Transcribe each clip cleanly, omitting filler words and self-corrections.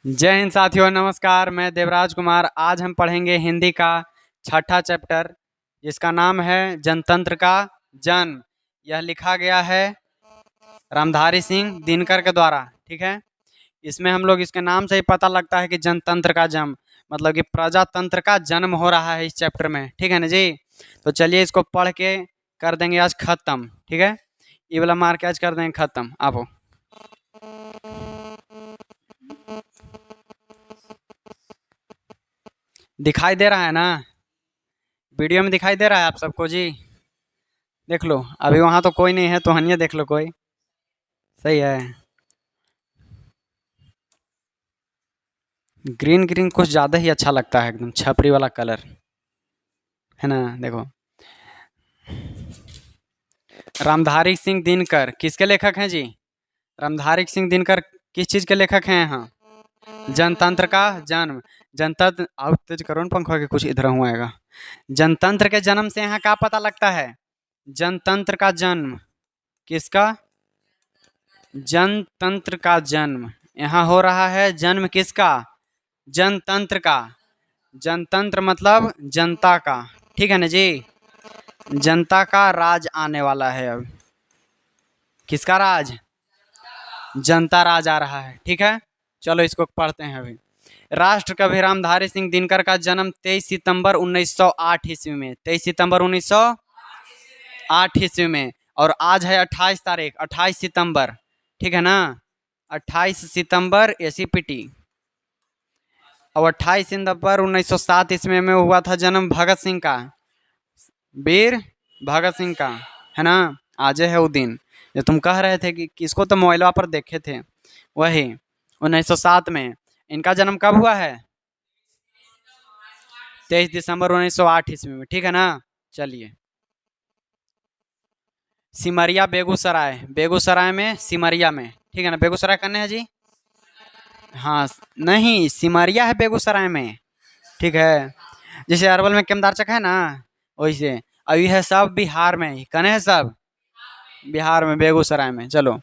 जय हिंद साथियों, नमस्कार। मैं देवराज कुमार। आज हम पढ़ेंगे हिंदी का छठा चैप्टर, जिसका नाम है जनतंत्र का जन्म। यह लिखा गया है रामधारी सिंह दिनकर के द्वारा। ठीक है, इसमें हम लोग इसके नाम से ही पता लगता है कि जनतंत्र का जन्म मतलब कि प्रजातंत्र का जन्म हो रहा है इस चैप्टर में। ठीक है ना जी। तो चलिए इसको पढ़ के कर देंगे आज खत्म। ठीक है, ये वाला मार के आज कर देंगे खत्म। आप दिखाई दे रहा है ना, वीडियो में दिखाई दे रहा है आप सबको जी। देख लो, अभी वहाँ तो कोई नहीं है, तो हनिया देख लो कोई। सही है। ग्रीन ग्रीन कुछ ज़्यादा ही अच्छा लगता है, एकदम छपरी वाला कलर है ना। देखो, रामधारी सिंह दिनकर किसके लेखक हैं जी? रामधारी सिंह दिनकर किस चीज़ के लेखक हैं यहाँ? जनतंत्र का जन्म। जनतंत्र आओ तेज करो न पंखा के, कुछ इधर हुआ आएगा। जनतंत्र के जन्म से यहाँ क्या पता लगता है? जनतंत्र का जन्म किसका? जनतंत्र का जन्म यहाँ हो रहा है। जन्म किसका? जनतंत्र का। जनतंत्र मतलब जनता का। ठीक है ना जी। जनता का राज आने वाला है अब। किसका राज? जनता राज आ रहा है। ठीक है, चलो इसको पढ़ते हैं अभी। राष्ट्र कवि रामधारी सिंह दिनकर का जन्म 23 सितंबर 1908 ईस्वी में। 23 सितंबर 1908 ईस्वी में। और आज है 28 तारीख, 28 सितंबर। ठीक है ना, 28 सितंबर एसीपीटी। और 28 सितंबर 1907 ईस्वी में हुआ था जन्म भगत सिंह का, वीर भगत सिंह का, है ना। आज है वो दिन जो तुम कह रहे थे कि किसको तो मोबाइल पर देखे थे, वही 1907 में। इनका जन्म कब हुआ है? 23 दिसंबर 1908 ईस्वी में। ठीक है ना। चलिए, सिमरिया बेगूसराय, बेगूसराय में सिमरिया में। ठीक है ना, बेगूसराय करने हैं जी। हाँ नहीं, सिमरिया है बेगूसराय में। ठीक है, जैसे अरवल में केमदारचक है ना, वैसे अभी है सब बिहार में ही। कने है सब बिहार में, बेगूसराय में। चलो,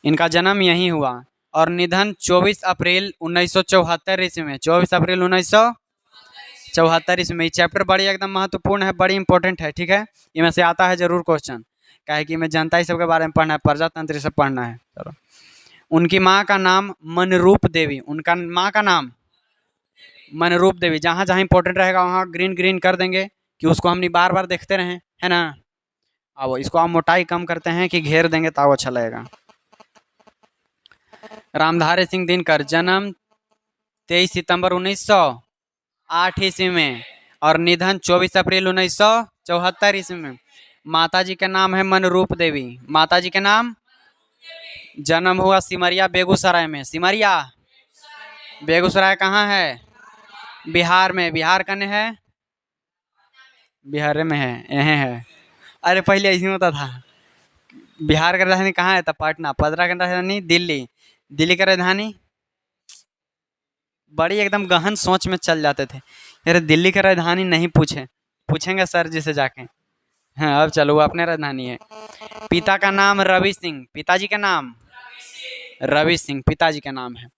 इनका जन्म यहीं हुआ और निधन 24 अप्रैल 1974 ईस्वी में। 24 अप्रैल 1974 ईस्वी में। ये चैप्टर बड़ी एकदम महत्वपूर्ण है, बड़ी इंपॉर्टेंट है। ठीक है, इनमें से आता है जरूर क्वेश्चन, काहे कि मैं जनता ही सब के बारे में पढ़ना है, प्रजातंत्र सब पढ़ना है। चलो, उनकी माँ का नाम मनरूप देवी। उनका माँ का नाम मनरूप देवी। जहाँ जहाँ इंपॉर्टेंट रहेगा वहाँ ग्रीन ग्रीन कर देंगे कि उसको हमने बार बार देखते रहें, है ना। अब इसको आप मोटाई कम करते हैं कि घेर देंगे तो अच्छा लगेगा। रामधारी सिंह दिनकर जन्म 23 सितंबर 1908 ईस्वी में और निधन 24 अप्रैल 1974 ईस्वी में। माता जी का नाम है मनरूप देवी। माता जी के नाम। जन्म हुआ सिमरिया बेगूसराय में। सिमरिया बेगूसराय कहाँ है? बिहार में। बिहार कने है? बिहार में है, यहीं है। अरे पहले ऐसे होता था। बिहार का राजधानी कहाँ है? था पटना। पटना का राजधानी दिल्ली। दिल्ली का राजधानी। बड़ी एकदम गहन सोच में चल जाते थे। अरे दिल्ली की राजधानी नहीं पूछे, पूछेंगे सर जी से जाके। हाँ अब चलो, वो अपने राजधानी है। पिता का नाम रवि सिंह। पिताजी का नाम रवि सिंह, पिताजी का नाम है।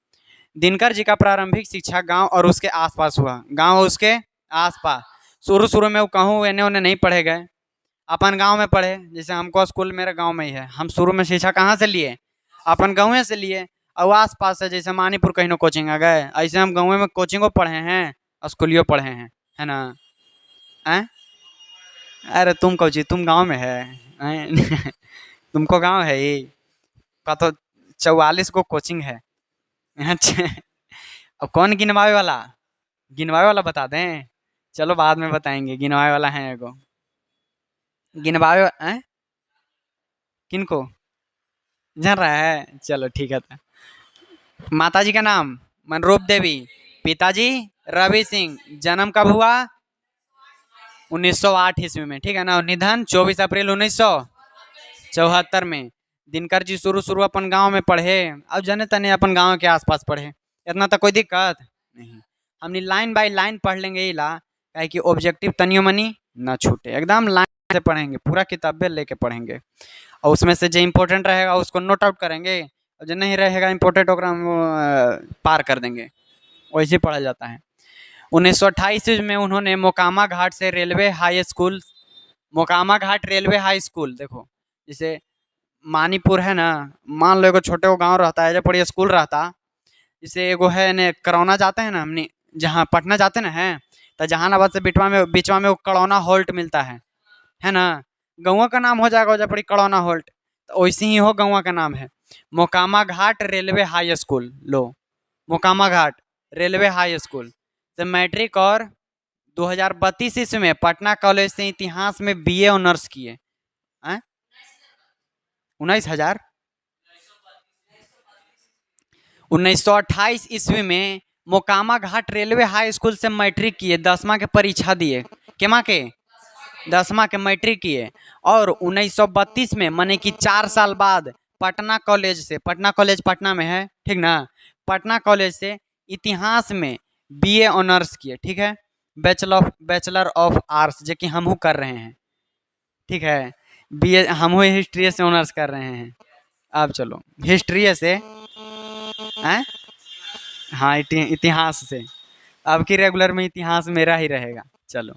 दिनकर जी का प्रारंभिक शिक्षा गांव और उसके आसपास हुआ। गांव और उसके आसपास। शुरू शुरू में वो कहूँ एने ओने नहीं पढ़े गए, अपन गांव में पढ़े। जैसे हमको स्कूल मेरे गांव में ही है। हम शुरू में शिक्षा कहाँ से लिए? अपन गाँव से लिए। और आस पास से जैसे मानीपुर कहीं कोचिंग आ गए, ऐसे हम गाँव में कोचिंगों पढ़े हैं, स्कूलियों पढ़े हैं, है ना। हैं? अरे तुम कौची, तुम गांव में है तुमको गांव है ये का तो 44 को कोचिंग है। अच्छा, अब कौन गिनवावे वाला? गिनवावे वाला बता दें? चलो बाद में बताएंगे, गिनवावे वाला है एगो। गिनवावे हैं किनको जान रहा है? चलो ठीक है। तो माता जी का नाम मनरूप देवी, पिताजी रवि सिंह। जन्म कब हुआ? 1908 ईस्वी में। ठीक है ना। और निधन 24 अप्रैल 1974 में। दिनकर जी शुरू शुरू अपन गांव में पढ़े, अब जने तने अपन गांव के आसपास पढ़े। इतना तो कोई दिक्कत नहीं। हमने लाइन बाय लाइन पढ़ लेंगे इला, काहे कि ऑब्जेक्टिव तनियो मनी ना छूटे। एकदम लाइन से पढ़ेंगे, पूरा किताबें लेके पढ़ेंगे। और उसमें से जो इम्पोर्टेंट रहेगा उसको नोट आउट करेंगे। और जो नहीं रहेगा इम्पोर्टेड ओकरा हम पार कर देंगे, वैसे पढ़ा जाता है। 1928 ईस्वी में उन्होंने मोकामा घाट से रेलवे हाई स्कूल, मोकामा घाट रेलवे हाई स्कूल, देखो जैसे मानीपुर है ना, मान लो एगो छोटे को गांव रहता है, जब बड़ी स्कूल रहता, जैसे एगो है ने करौना जाते हैं ना हमने, जहाँ पटना जाते ना हैं, तो जहानाबाद से बिचवा में वो करौना हॉल्ट मिलता है ना, गौवा का नाम हो जाएगा जब बड़ी करौना हॉल्ट, तो वैसे ही हो गौवा का नाम है मोकामा घाट रेलवे हाई स्कूल। लो मोकामा घाट रेलवे हाई स्कूल से मैट्रिक और 2032 ईस्वी में पटना कॉलेज से इतिहास में बीए ऑनर्स किए। 19,000 1928 ईस्वी में मोकामा घाट रेलवे हाई स्कूल से मैट्रिक किए, 10वां के परीक्षा दिए, केमा के 10वां के मैट्रिक किए, और 1932 में माने कि 4 साल बाद पटना कॉलेज से, पटना कॉलेज पटना में है ठीक ना, पटना कॉलेज से इतिहास में बीए ऑनर्स किए, ठीक है, बैचलर ऑफ आर्ट्स, जो कि हम कर रहे हैं, ठीक है, बीए हम हिस्ट्री से ऑनर्स कर रहे हैं। अब चलो हिस्ट्री से हैं, हाँ इतिहास से, अब की रेगुलर में इतिहास मेरा ही रहेगा। चलो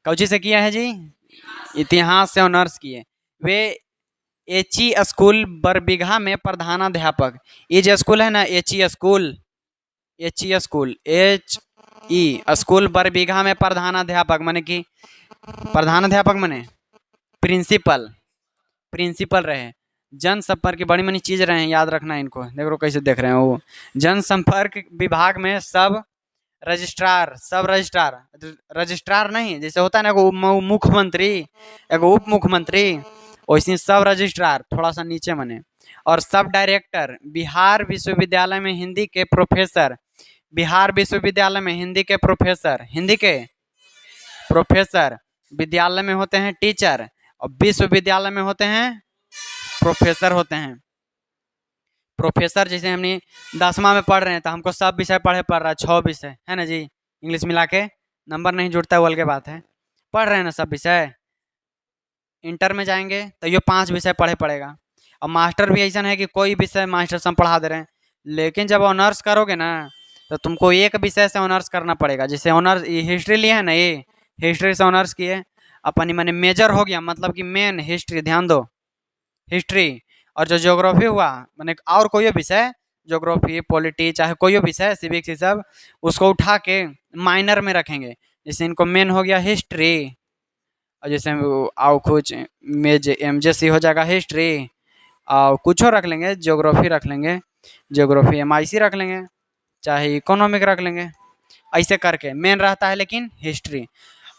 कौची से किया है जी, इतिहास से ऑनर्स किए। वे एची स्कूल बरबीघा में प्रधानाध्यापक, ये जो स्कूल है ना Aichi school, Aichi school H E school Barbigha में प्रधानाध्यापक माने कि प्रधानाध्यापक माने प्रिंसिपल, प्रिंसिपल रहे। जनसंपर्क की बड़ी मनी चीज रहे हैं, याद रखना इनको, देखो कैसे देख रहे हैं वो, जनसंपर्क विभाग में सब रजिस्ट्रार, सब रजिस्ट्रार, रजिस्ट्रार नहीं जैसे होता है ना एगो मुख्यमंत्री एगो उप मुख्यमंत्री, वैसे सब रजिस्ट्रार थोड़ा सा नीचे मने, और सब डायरेक्टर, बिहार विश्वविद्यालय में हिंदी के प्रोफेसर, बिहार विश्वविद्यालय में हिंदी के प्रोफेसर, हिंदी के प्रोफेसर, विद्यालय में होते हैं टीचर, और विश्वविद्यालय में होते हैं प्रोफेसर होते हैं। प्रोफेसर जैसे हमने 10वां में पढ़ रहे हैं तो हमको सब विषय पढ़ रहा है, 6 विषय है ना जी, इंग्लिश मिला के नंबर नहीं जुड़ता है, वो अलग बात है, पढ़ रहे हैं ना सब विषय। इंटर में जाएंगे तो ये 5 विषय पड़ेगा, और मास्टर भी ऐसा है कि कोई विषय मास्टर सब पढ़ा दे रहे हैं, लेकिन जब ऑनर्स करोगे ना तो तुमको एक विषय से ऑनर्स करना पड़ेगा। जैसे ऑनर्स हिस्ट्री लिया है ना, ये हिस्ट्री से ऑनर्स किए, अपन मैंने मेजर हो गया, मतलब कि मेन हिस्ट्री, ध्यान दो हिस्ट्री, और जो ज्योग्राफी हुआ मैंने और कोई विषय, ज्योग्राफी पॉलिटी चाहे कोई विषय सिविक्स ये सब, उसको उठा के माइनर में रखेंगे। जैसे इनको मेन हो गया हिस्ट्री, और जैसे आओ कुछ मेज एमजेसी हो जाएगा हिस्ट्री, और कुछ और रख लेंगे, ज्योग्राफी रख लेंगे, ज्योग्राफी एमआईसी रख लेंगे, चाहे इकोनॉमिक रख लेंगे, ऐसे करके मेन रहता है लेकिन हिस्ट्री।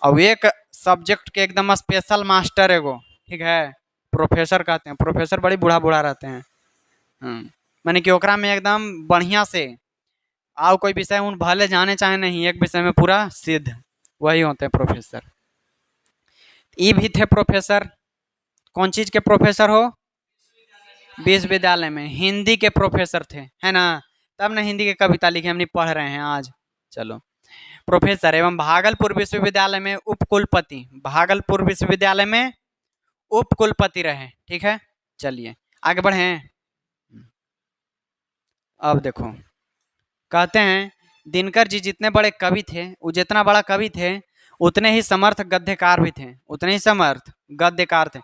और एक सब्जेक्ट के एकदम स्पेशल मास्टर एगो, ठीक है, प्रोफेसर कहते हैं, प्रोफेसर बड़ी बूढ़ा बूढ़ा रहते हैं, माने कि ओकरा में एकदम बढ़िया से आओ कोई विषय उन भले जाने चाहे नहीं, एक विषय में पूरा सिद्ध, वही होते हैं प्रोफेसर। ये भी थे प्रोफेसर, कौन चीज के प्रोफेसर हो, विश्वविद्यालय में हिंदी के प्रोफेसर थे, है ना, तब ना हिंदी की कविता लिखी हमने पढ़ रहे हैं आज। चलो प्रोफेसर एवं भागलपुर विश्वविद्यालय में उपकुलपति, भागलपुर विश्वविद्यालय में उपकुलपति रहे, ठीक है। चलिए आगे बढ़े। अब देखो कहते हैं दिनकर जी जितने बड़े कवि थे, वो जितना बड़ा कवि थे उतने ही समर्थ गद्यकार भी थे, उतने ही समर्थ गद्यकार थे।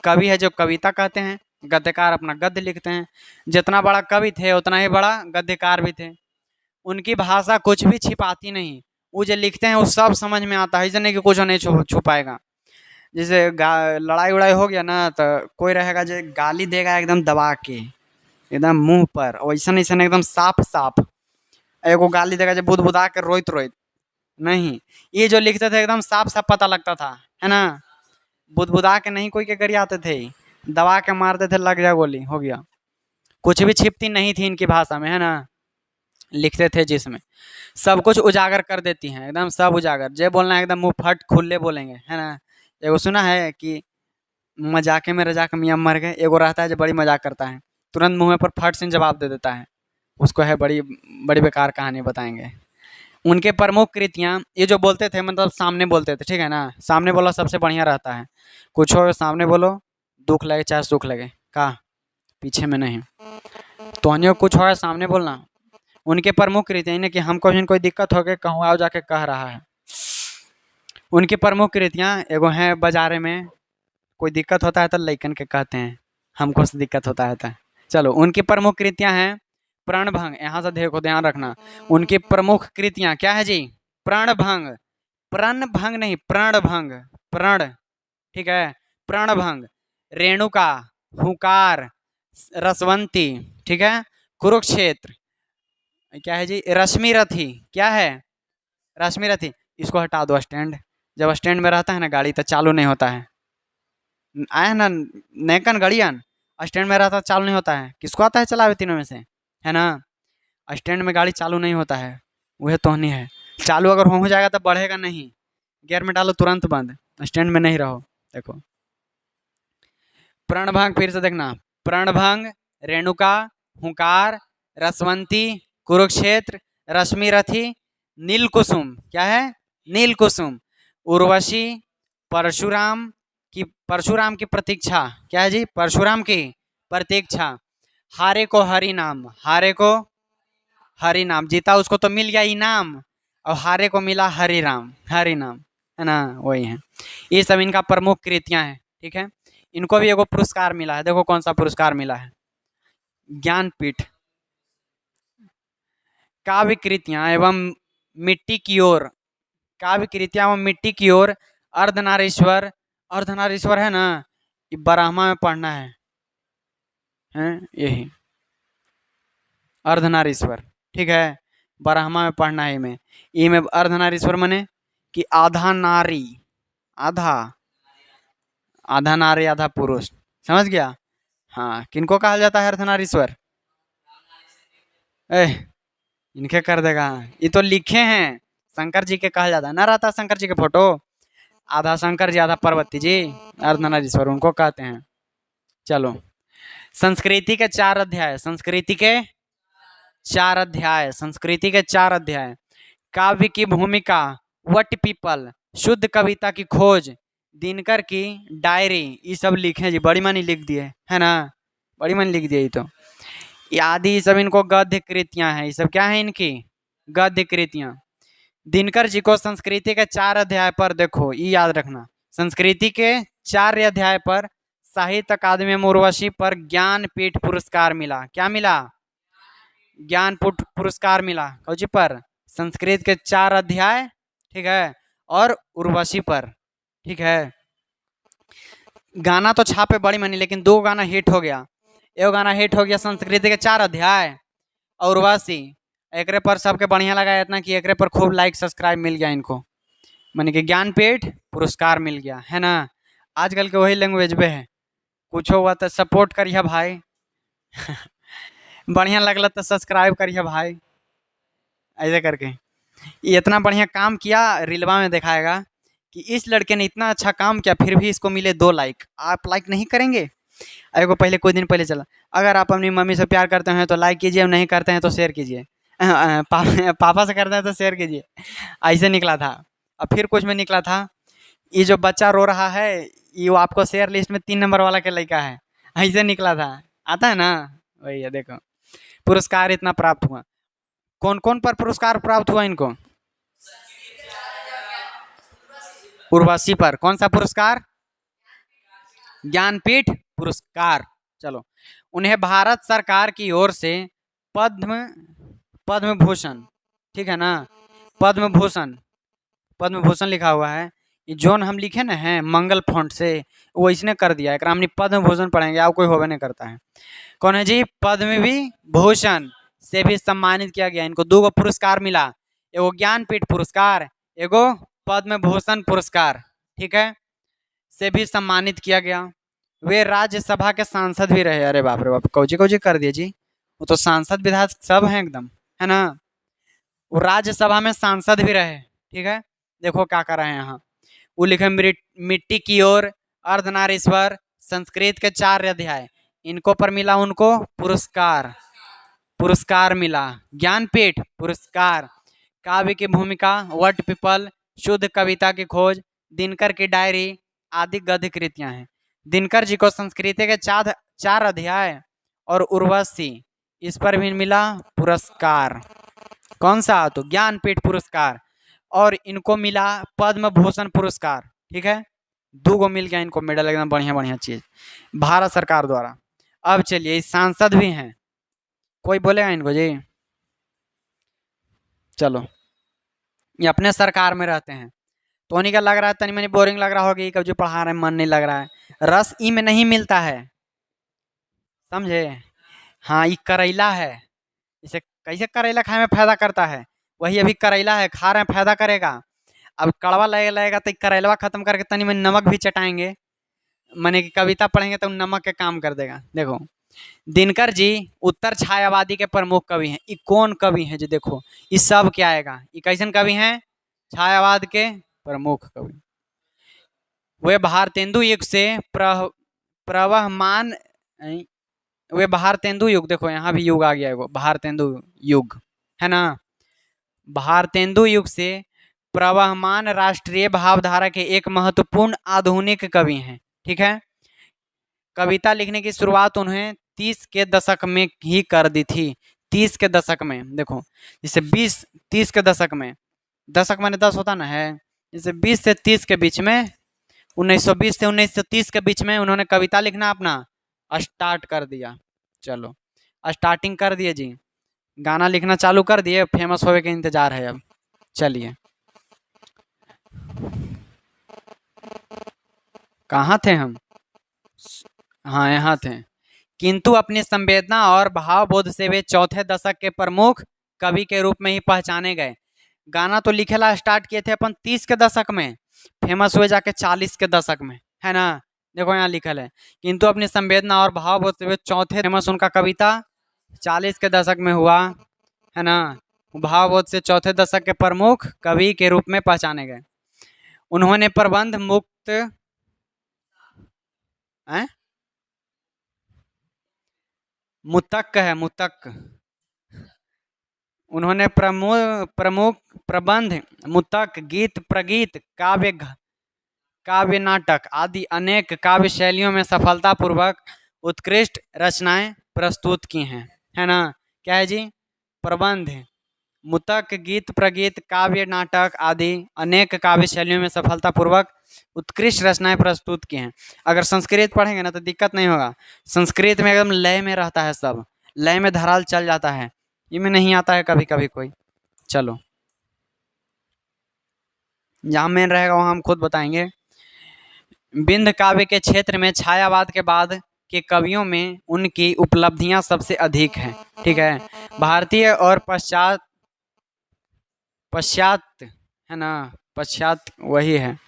कवि है जो कविता कहते हैं, गद्यकार अपना गद्य लिखते हैं, जितना बड़ा कवि थे उतना ही बड़ा गद्यकार भी थे। उनकी भाषा कुछ भी छिपाती नहीं, वो जो लिखते हैं वो सब समझ में आता है, ऐसा नहीं कि कुछ नहीं छुपाएगा। जैसे लड़ाई उड़ाई हो गया ना तो कोई रहेगा जो गाली देगा एकदम दबा के, एकदम मुंह पर, वैसा नहीं एकदम साफ साफ, एगो गाली देगा जो बुदबुदा के रोइत रोइत नहीं, ये जो लिखते थे एकदम साफ साफ पता लगता था, है ना, बुदबुदा के नहीं कोई के गरियाते थे, दबा के मारते थे, लग जा गोली हो गया, कुछ भी छिपती नहीं थी इनकी भाषा में, है ना, लिखते थे जिसमें सब कुछ उजागर कर देती हैं, एकदम सब उजागर, जे बोलना है एकदम मुंह फट खुले बोलेंगे, है ना। एगो सुना है कि मजाके में रजाक मियाँ मर गए, एगो रहता है जो बड़ी मजाक करता है, तुरंत मुँह पर फट से जवाब दे देता है, उसको है बड़ी बड़ी बेकार कहानी बताएंगे। उनके प्रमुख कृतियाँ, ये जो बोलते थे मतलब सामने बोलते थे, ठीक है ना, सामने बोला सबसे बढ़िया रहता है, कुछ हो सामने बोलो, दुख लगे चाहे सुख लगे, का पीछे में नहीं। तोहनियों कुछ होगा सामने बोलना। उनके प्रमुख कृतियाँ इन्हें कि हमको कोई दिक्कत हो गई कहूँ आओ जाके कह रहा है। उनकी प्रमुख कृतियाँ एगो हैं बाजारे में कोई दिक्कत होता है तो लइकन के कहते हैं, हमको से दिक्कत होता है तो। चलो उनकी प्रमुख कृतियाँ हैं प्रणभंग, यहाँ से देखो ध्यान रखना। उनकी प्रमुख कृतियाँ क्या है जी? प्रणभंग, प्रणभंग नहीं प्रणभंग, प्रण, ठीक है, प्रणभंग, रेणुका, हुंकार, रसवंती, ठीक है, कुरुक्षेत्र, क्या है जी? रश्मि रथी, क्या है? रश्मि रथी। इसको हटा दो स्टैंड, जब स्टैंड में रहता है ना गाड़ी तो चालू नहीं होता है। आया ना नैकन गाड़ियान, स्टैंड में रहता चालू नहीं होता है। किसको आता है चलावे तीनों में से? है ना? स्टैंड में गाड़ी चालू नहीं होता है, वह तोहनी है। चालू अगर हो जाएगा तो बढ़ेगा नहीं, गियर में डालो तुरंत बंद, स्टैंड में नहीं रहो। देखो प्रणभंग फिर से देखना, प्रणभंग, रेणुका, हुंकार, रसवंती, कुरुक्षेत्र, रश्मि रथी, नीलकुसुम, क्या है? नीलकुसुम, उर्वशी, परशुराम परशुराम की प्रतीक्षा, क्या है जी? परशुराम की प्रतीक्षा, हारे को हरि नाम, हारे को हरि नाम, जीता उसको तो मिल गया इनाम और हारे को मिला हरि राम, हरि नाम, है ना? वही है। ये सब इनका प्रमुख कृतियां हैं, ठीक है। इनको भी एगो पुरस्कार मिला है, देखो कौन सा पुरस्कार मिला है? ज्ञानपीठ। काव्य कृतियां एवं मिट्टी की ओर, काव्य कृतियां एवं मिट्टी की ओर, अर्धनारीश्वर, अर्धनारीश्वर है ना, ये ब्राह्मा में पढ़ना है, हैं यही अर्धनारीश्वर, ठीक है, ब्राह्मा में पढ़ना है। में ई में अर्धनारीश्वर मने कि आधा नारी, आधा, आधा नारी आधा पुरुष, समझ गया? हाँ, किनको कहा जाता है अर्धनारीश्वर? ए, इनके कर देगा, ये तो लिखे हैं शंकर जी के कहा जाता है ना, रहता शंकर जी के फोटो, आधा शंकर जी आधा पार्वती जी, अर्धनारीश्वर उनको कहते हैं। चलो संस्कृति के 4 अध्याय, संस्कृति के 4 अध्याय, संस्कृति के 4 अध्याय, काव्य की भूमिका, वट पीपल, शुद्ध कविता की खोज, दिनकर की डायरी, ये सब लिखे जी, बड़ी मानी लिख दिए, है ना? बड़ी मानी लिख दिए। ये तो आदि सब इनको गद्य कृतियां हैं, ये सब क्या है इनकी? गद्य कृतियां। दिनकर जी को संस्कृति के 4 अध्याय पर देखो, ये याद रखना, संस्कृति के 4 अध्याय पर साहित्य अकादमी में उर्वशी पर ज्ञानपीठ पुरस्कार मिला। क्या मिला? ज्ञानपीठ पुरस्कार मिला। कौची पर? संस्कृत के 4 अध्याय, ठीक है, और उर्वशी पर, ठीक है। गाना तो छापे बड़ी मनी, लेकिन 2 गाना हिट हो गया। एगो गाना हिट हो गया संस्कृत के 4 अध्याय और उर्वशी, एकरे पर सबके बढ़िया लगा इतना कि एकरे पर खूब लाइक सब्सक्राइब मिल गया इनको, माने कि ज्ञानपीठ पुरस्कार मिल गया, है ना? आजकल के वही लैंग्वेज पे है, कुछ हुआ तो सपोर्ट करिए भाई बढ़िया लगला तो सब्सक्राइब करिए भाई, ऐसे करके। ये इतना बढ़िया काम किया, रीलवा में दिखाएगा कि इस लड़के ने इतना अच्छा काम किया फिर भी इसको मिले 2 लाइक। आप लाइक नहीं करेंगे? एगो पहले कुछ दिन पहले चला, अगर आप अपनी मम्मी से प्यार करते हैं तो लाइक कीजिए, नहीं करते हैं तो शेयर कीजिए, पापा से करते हैं तो शेयर कीजिए, ऐसे निकला था। अब फिर कुछ में निकला था, ये जो बच्चा रो रहा है ये वो आपको शेयर लिस्ट में 3 नंबर वाला के लड़का है, ऐसे निकला था। आता है ना? वही है, देखो पुरस्कार इतना प्राप्त हुआ। कौन कौन पर पुरस्कार प्राप्त हुआ इनको? उर्वशी पर कौन सा पुरस्कार? ज्ञानपीठ पुरस्कार। चलो उन्हें भारत सरकार की ओर से पद्म पद्म भूषण, ठीक है ना, पद्म भूषण, पद्म भूषण लिखा हुआ है, ये जोन हम लिखे ना हैं मंगल फॉन्ट से, वो इसने कर दिया है, हमने पद्म भूषण पढ़ेंगे, आप कोई होवे नहीं करता है। कौन है जी? पद्म भूषण से भी सम्मानित किया गया। इनको 2 पुरस्कार मिला, एगो ज्ञानपीठ पुरस्कार, एगो पद्म भूषण पुरस्कार, ठीक है, से भी सम्मानित किया गया। वे राज्यसभा के सांसद भी रहे। अरे बाप रे बाप, कौजी कौजी कर दिए जी, वो तो सांसद विधायक सब हैं एकदम, है ना? वो राज्यसभा में सांसद भी रहे, ठीक है। देखो क्या कर रहे हैं यहाँ, वो लिखे मिट्टी की ओर, अर्धनारीश्वर, संस्कृत के 4 अध्याय, इनको पर मिला उनको पुरस्कार, पुरस्कार मिला, ज्ञानपीठ पुरस्कार। काव्य की भूमिका, वट पीपल, शुद्ध कविता की खोज, दिनकर की डायरी आदि गद्य कृतियां हैं। दिनकर जी को संस्कृत के 4 अध्याय और उर्वशी, इस पर भी मिला पुरस्कार। कौन सा? तो ज्ञानपीठ पुरस्कार। और इनको मिला पद्म भूषण पुरस्कार। ठीक है, 2 गो मिल गया इनको मेडल, एकदम बढ़िया बढ़िया चीज भारत सरकार द्वारा। अब चलिए, इस सांसद भी हैं, कोई बोलेगा इनको जी? चलो, ये अपने सरकार में रहते हैं, तो उन्हीं का लग रहा है तनी मनी बोरिंग लग रहा होगा, कब जो पढ़ा रहे हैं मन नहीं लग रहा है। रस ई में नहीं मिलता है, समझे? हाँ, ये करेला है। इसे कैसे करेला खाए में फायदा करता है, वही अभी करेला है, खा रहे हैं, फायदा करेगा। अब कड़वा लगेगा तो करेलवा खत्म करके तनी में नमक भी चटाएंगे, माने कि कविता पढ़ेंगे तो नमक के काम कर देगा। देखो, दिनकर जी उत्तर छायावादी के प्रमुख कवि हैं। ये कौन कवि हैं जी? देखो, ये सब क्या आएगा, ये कैसन कवि हैं? छायावाद के प्रमुख कवि। वे भारतेंदु युग से प्रवहमान, वे भारतेंदु युग, देखो यहाँ भी युग आ गया है, भारतेंदु युग है ना, भारतेंदु युग से प्रवहमान राष्ट्रीय भावधारा के एक महत्वपूर्ण आधुनिक कवि हैं। ठीक है, कविता लिखने की शुरुआत उन्हें 30 के दशक में ही कर दी थी। 30 के दशक में, देखो जैसे 20-30 के दशक में, दशक माने 10 होता ना है, जैसे 20 से 30 के बीच में, 1920 से 1930 के बीच में उन्होंने कविता लिखना अपना स्टार्ट कर दिया। चलो, स्टार्टिंग कर दिए जी, गाना लिखना चालू कर दिए, फेमस होने के इंतजार है अब। चलिए, कहाँ थे हम? हाँ, यहाँ थे। किंतु अपनी संवेदना और भावबोध से वे चौथे दशक के प्रमुख कवि के रूप में ही पहचाने गए। गाना तो लिखेला स्टार्ट किए थे अपन 30 के दशक में, फेमस हुए जाके 40 के दशक में, है ना। देखो यहाँ लिखल है, किंतु अपनी संवेदना और भावबोध से वे चौथे, फेमस उनका कविता 40 के दशक में हुआ, है ना। भावबोध से चौथे दशक के प्रमुख कवि के रूप में पहचाने गए। उन्होंने प्रबंध मुक्त मुतक है, मुतक, उन्होंने प्रमुख प्रबंध, मुतक, गीत, प्रगीत, काव्य नाटक आदि अनेक काव्य शैलियों में सफलतापूर्वक उत्कृष्ट रचनाएं प्रस्तुत की हैं, है ना। क्या है जी? प्रबंध, मुतक, गीत, प्रगीत, काव्य नाटक आदि अनेक काव्य शैलियों में सफलतापूर्वक उत्कृष्ट रचनाएं प्रस्तुत की हैं। अगर संस्कृत पढ़ेंगे ना तो दिक्कत नहीं होगा, संस्कृत में एकदम लय में रहता है, सब लय में धराल चल जाता है, इनमें नहीं आता है कभी कभी कोई। चलो, जहाँ मेन रहेगा वहाँ हम खुद बताएंगे। बिंद काव्य के क्षेत्र में छायावाद के बाद के कवियों में उनकी उपलब्धियां सबसे अधिक हैं। ठीक है, भारतीय और पश्चात है ना, पश्चात वही है,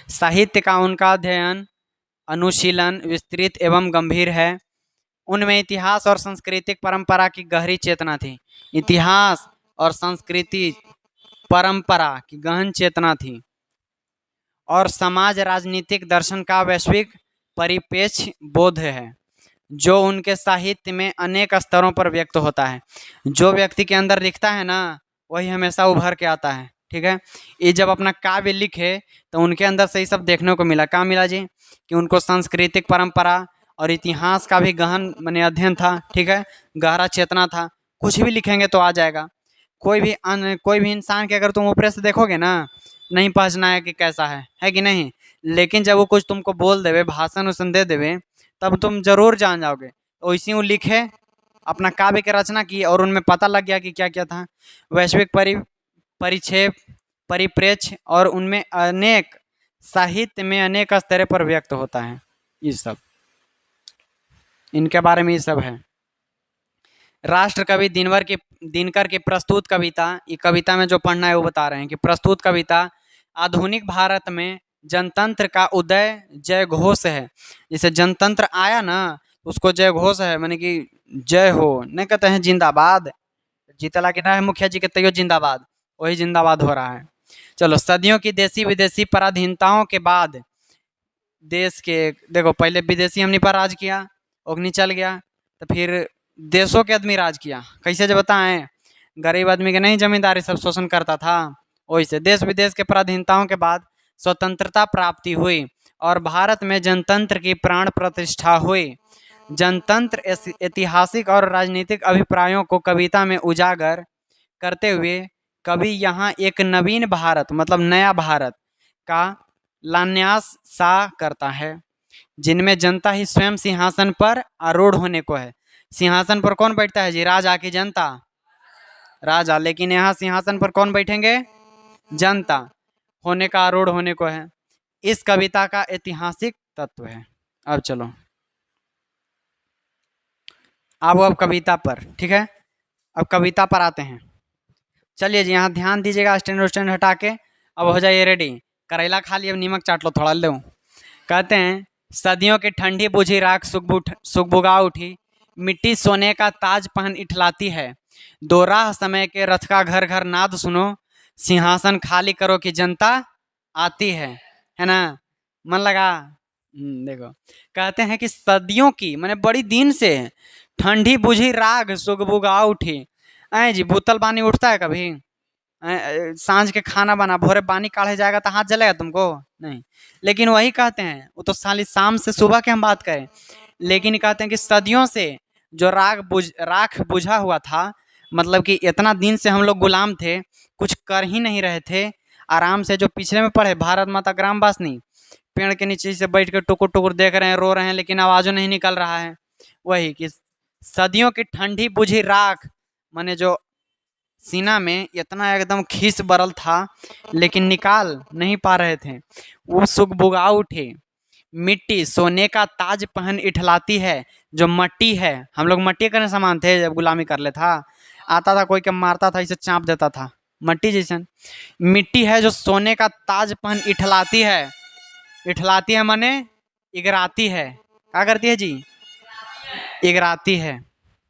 साहित्य का उनका अध्ययन अनुशीलन विस्तृत एवं गंभीर है। उनमें इतिहास और सांस्कृतिक परंपरा की गहरी चेतना थी। इतिहास और संस्कृति परंपरा की गहन चेतना थी, और समाज राजनीतिक दर्शन का वैश्विक परिप्रेक्ष्य बोध है, जो उनके साहित्य में अनेक स्तरों पर व्यक्त होता है। जो व्यक्ति के अंदर दिखता है ना, वही हमेशा उभर के आता है। ठीक है, ये जब अपना काव्य लिखे तो उनके अंदर से ही सब देखने को मिला। क्या मिला जी? कि उनको सांस्कृतिक परंपरा और इतिहास का भी गहन माने अध्ययन था। ठीक है, गहरा चेतना था, कुछ भी लिखेंगे तो आ जाएगा। कोई भी इंसान के अगर तुम ऊपर से देखोगे ना, नहीं पहचाना है कि कैसा है कि नहीं, लेकिन जब वो कुछ तुमको बोल देवे, भाषण उसन दे देवे, तब तुम जरूर जान जाओगे। तो इसी वो लिखे, अपना काव्य की रचना की, और उनमें पता लग गया कि क्या क्या था, वैश्विक परिक्षेप, परिप्रेक्ष्य, और उनमें अनेक साहित्य में अनेक स्तर पर व्यक्त होता है। ये सब इनके बारे में ये सब है। राष्ट्र कवि दिनकर की प्रस्तुत कविता, ये कविता में जो पढ़ना है वो बता रहे हैं कि प्रस्तुत कविता आधुनिक भारत में जनतंत्र का उदय जय घोष है। जैसे जनतंत्र आया ना, उसको जय घोष है, माने कि जय हो, नहीं कहते हैं जिंदाबाद, जीतला कि ना है मुखिया जी के तैयो जिंदाबाद, वही जिंदाबाद हो रहा है। चलो, सदियों की देशी विदेशी पराधीनताओं के बाद देश के, देखो पहले विदेशी हमने पर राज किया, अग्नि चल गया, तो फिर देशों के आदमी राज किया। कैसे जो बताएं, गरीब आदमी के नहीं जमींदारी सब शोषण करता था, वैसे देश विदेश के पराधीनताओं के बाद स्वतंत्रता प्राप्ति हुई और भारत में जनतंत्र की प्राण प्रतिष्ठा हुई। जनतंत्र ऐतिहासिक और राजनीतिक अभिप्रायों को कविता में उजागर करते हुए कवि यहाँ एक नवीन भारत मतलब नया भारत का लान्यास सा करता है, जिनमें जनता ही स्वयं सिंहासन पर आरूढ़ होने को है। सिंहासन पर कौन बैठता है जी? राजा की जनता? राजा। लेकिन यहाँ सिंहासन पर कौन बैठेंगे? जनता होने का आरूढ़ होने को है। इस कविता का ऐतिहासिक तत्व है। अब चलो अब कविता पर, ठीक है, अब कविता पर आते हैं। चलिए जी, यहाँ ध्यान दीजिएगा, स्टैंड हटा के अब हो जाइए रेडी। करेला खा लिया, अब नीमक चाट लो थोड़ा लो। कहते हैं सदियों की ठंडी बुझी राख सुगबुगा उठी, मिट्टी सोने का ताज पहन इठलाती है, दो राह समय के रथ का घर घर नाद सुनो, सिंहासन खाली करो कि जनता आती है ना? मन लगा? देखो कहते हैं कि सदियों की माने बड़ी दिन से ठंडी बुझी राग सुगबुगा उठी। ऐ जी बोतल पानी उठता है कभी? सांझ के खाना बना, भोरे पानी काढ़े जाएगा तो हाथ जलेगा तुमको? नहीं। लेकिन वही कहते हैं, वो तो साली शाम से सुबह की हम बात करें, लेकिन कहते हैं कि सदियों से जो राख बुझा हुआ था, मतलब कि इतना दिन से हम लोग गुलाम थे, कुछ कर ही नहीं रहे थे, आराम से जो पिछले में पढ़े भारत माता ग्राम वासनी, पेड़ के नीचे से बैठ के टुकुर टुकुर देख रहे हैं, रो रहे हैं, लेकिन आवाज़ों नहीं निकल रहा है। वही कि सदियों की ठंडी बुझी राख माने जो सीना में इतना एकदम खीस बरल था, लेकिन निकाल नहीं पा रहे थे। वो सुगबुगा उठे, मिट्टी सोने का ताज पहन इठलाती है। जो मट्टी है, हम लोग मट्टी करने समान थे जब गुलामी कर ले था, आता था कोई के मारता था, इसे चाँप देता था, मट्टी जैसन। मिट्टी है जो सोने का ताज पहन इठलाती है। इठलाती है माने इगराती है। क्या करती है जी? इगराती है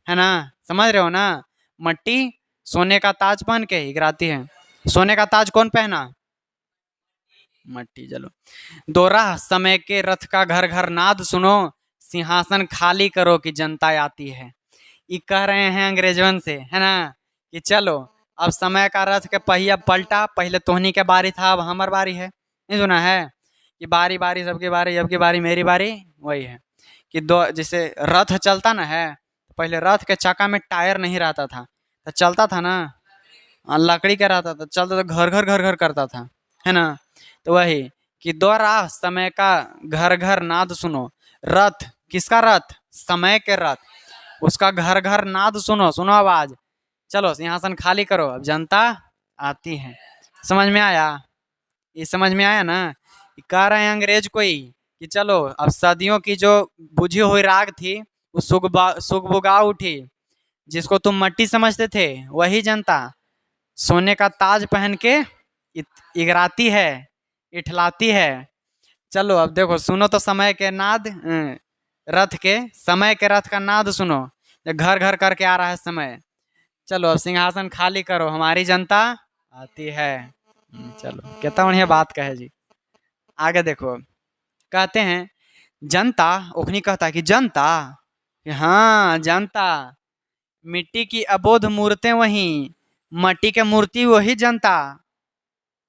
ना? समझ रहे हो ना? मट्टी सोने का ताज पहन के इगराती है। सोने का ताज कौन पहना? मट्टी। चलो, दोराह समय के रथ का घर घर नाद सुनो, सिंहासन खाली करो कि जनता आती है। ये कह रहे हैं अंग्रेजों से, है ना, कि चलो अब समय का रथ के पहिया पलटा, पहले तोहनी के बारी था, अब हमार बारी है। नहीं सुना है कि बारी बारी सबकी बारी, अब की बारी मेरी बारी? वही है कि दो जैसे रथ चलता ना है, पहले रथ के चक्का में टायर नहीं रहता था, तो चलता था ना, लकड़ी का रहता था, चलता था, घर घर घर घर करता था, है ना? तो वही कि दो राह समय का घर घर नाद सुनो। रथ किसका रथ? समय के रथ, उसका घर घर नाद सुनो, सुनो आवाज। चलो सिंहासन खाली करो, अब जनता आती है। समझ में आया? ये समझ में आया ना? कह रहे हैं अंग्रेज कोई कि चलो अब सदियों की जो बुझी हुई राग थी वो सुगबुगा उठी। जिसको तुम मट्टी समझते थे वही जनता सोने का ताज पहन के इगराती है, इठलाती है। चलो अब देखो, सुनो तो समय के नाद, रथ के, समय के रथ का नाद सुनो, घर घर करके आ रहा है समय। चलो अब सिंहासन खाली करो, हमारी जनता आती है। चलो कितना बढ़िया बात कहे जी। आगे देखो, कहते हैं जनता, ओखनी कहता है कि जनता, हाँ जनता, मिट्टी की अबोध मूर्तें वहीं, मट्टी के मूर्ति वही जनता।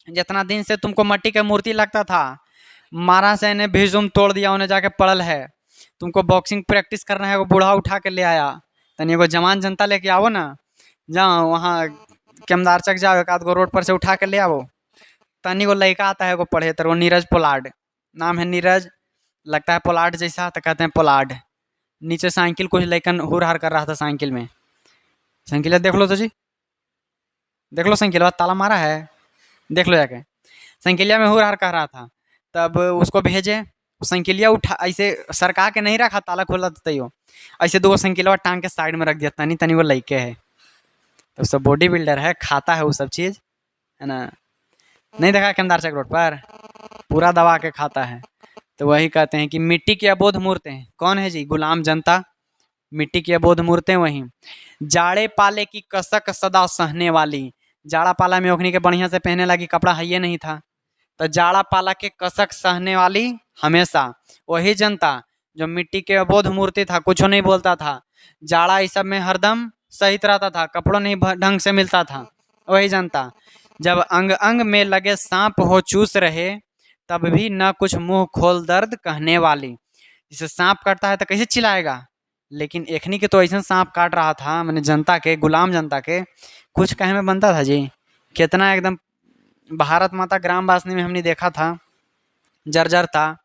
जितना दिन से तुमको मट्टी के मूर्ति लगता था, मारा से ने भीषुम तोड़ दिया, उन्हें जाके पड़ल है। तुमको बॉक्सिंग प्रैक्टिस करना है, वो बूढ़ा उठा के ले आया। तनी वो जवान जनता लेके आओ ना, जाओ वहाँ केमदार चक जाओ, एक आध गो रोड पर से उठा के ले आओ। तनी वो लड़का आता है, वो पढ़े तो वो नीरज पोलार्ड, नाम है नीरज, लगता है पोलार्ड जैसा, तो कहते हैं पोलार्ड। नीचे साइकिल कुछ लेकिन हुर हार कर रहा था साइकिल में। साइकिल देख लो तो जी, देख लो साइकिल ताला मारा है, देख लो जाके। साइकिलिया में हुर हार कर रहा था, तब उसको भेजे, साइकिलिया उठा, ऐसे सरका के नहीं रखा, ताला खोला तो तैयो ऐसे दो साइकिलवा टांग के साइड में रख दिया। तनी तनी वो लड़के है, तो सब बॉडी बिल्डर है, खाता है वो सब चीज़, है ना? नहीं देखा केमदार चक रोड पर, पूरा दबा के खाता है। तो वही कहते हैं कि मिट्टी की अबोध मूर्तें, कौन है जी? गुलाम जनता। मिट्टी की अबोध मूर्तें वहीं, जाड़े पाले की कसक सदा सहने वाली। जाड़ा पाला में ओखनी के बढ़िया से पहने लगी, कपड़ा है नहीं था, तो जाड़ा पाला के कसक सहने वाली हमेशा वही जनता जो मिट्टी के अबोध मूर्ति था, कुछ नहीं बोलता था, जाड़ा इस सब में हरदम सहित रहता था, कपड़ों नहीं ढंग से मिलता था, वही जनता। जब अंग अंग में लगे सांप हो चूस रहे, तब भी न कुछ मुंह खोल दर्द कहने वाली। जैसे सांप कटता है तो कैसे चिल्लाएगा? लेकिन एखनी के तो ऐसा सांप काट रहा था, मैंने जनता के, गुलाम जनता के, कुछ कहे में बनता था जी। कितना एकदम भारत माता ग्राम वासनी में हमने देखा था, जर्जर था।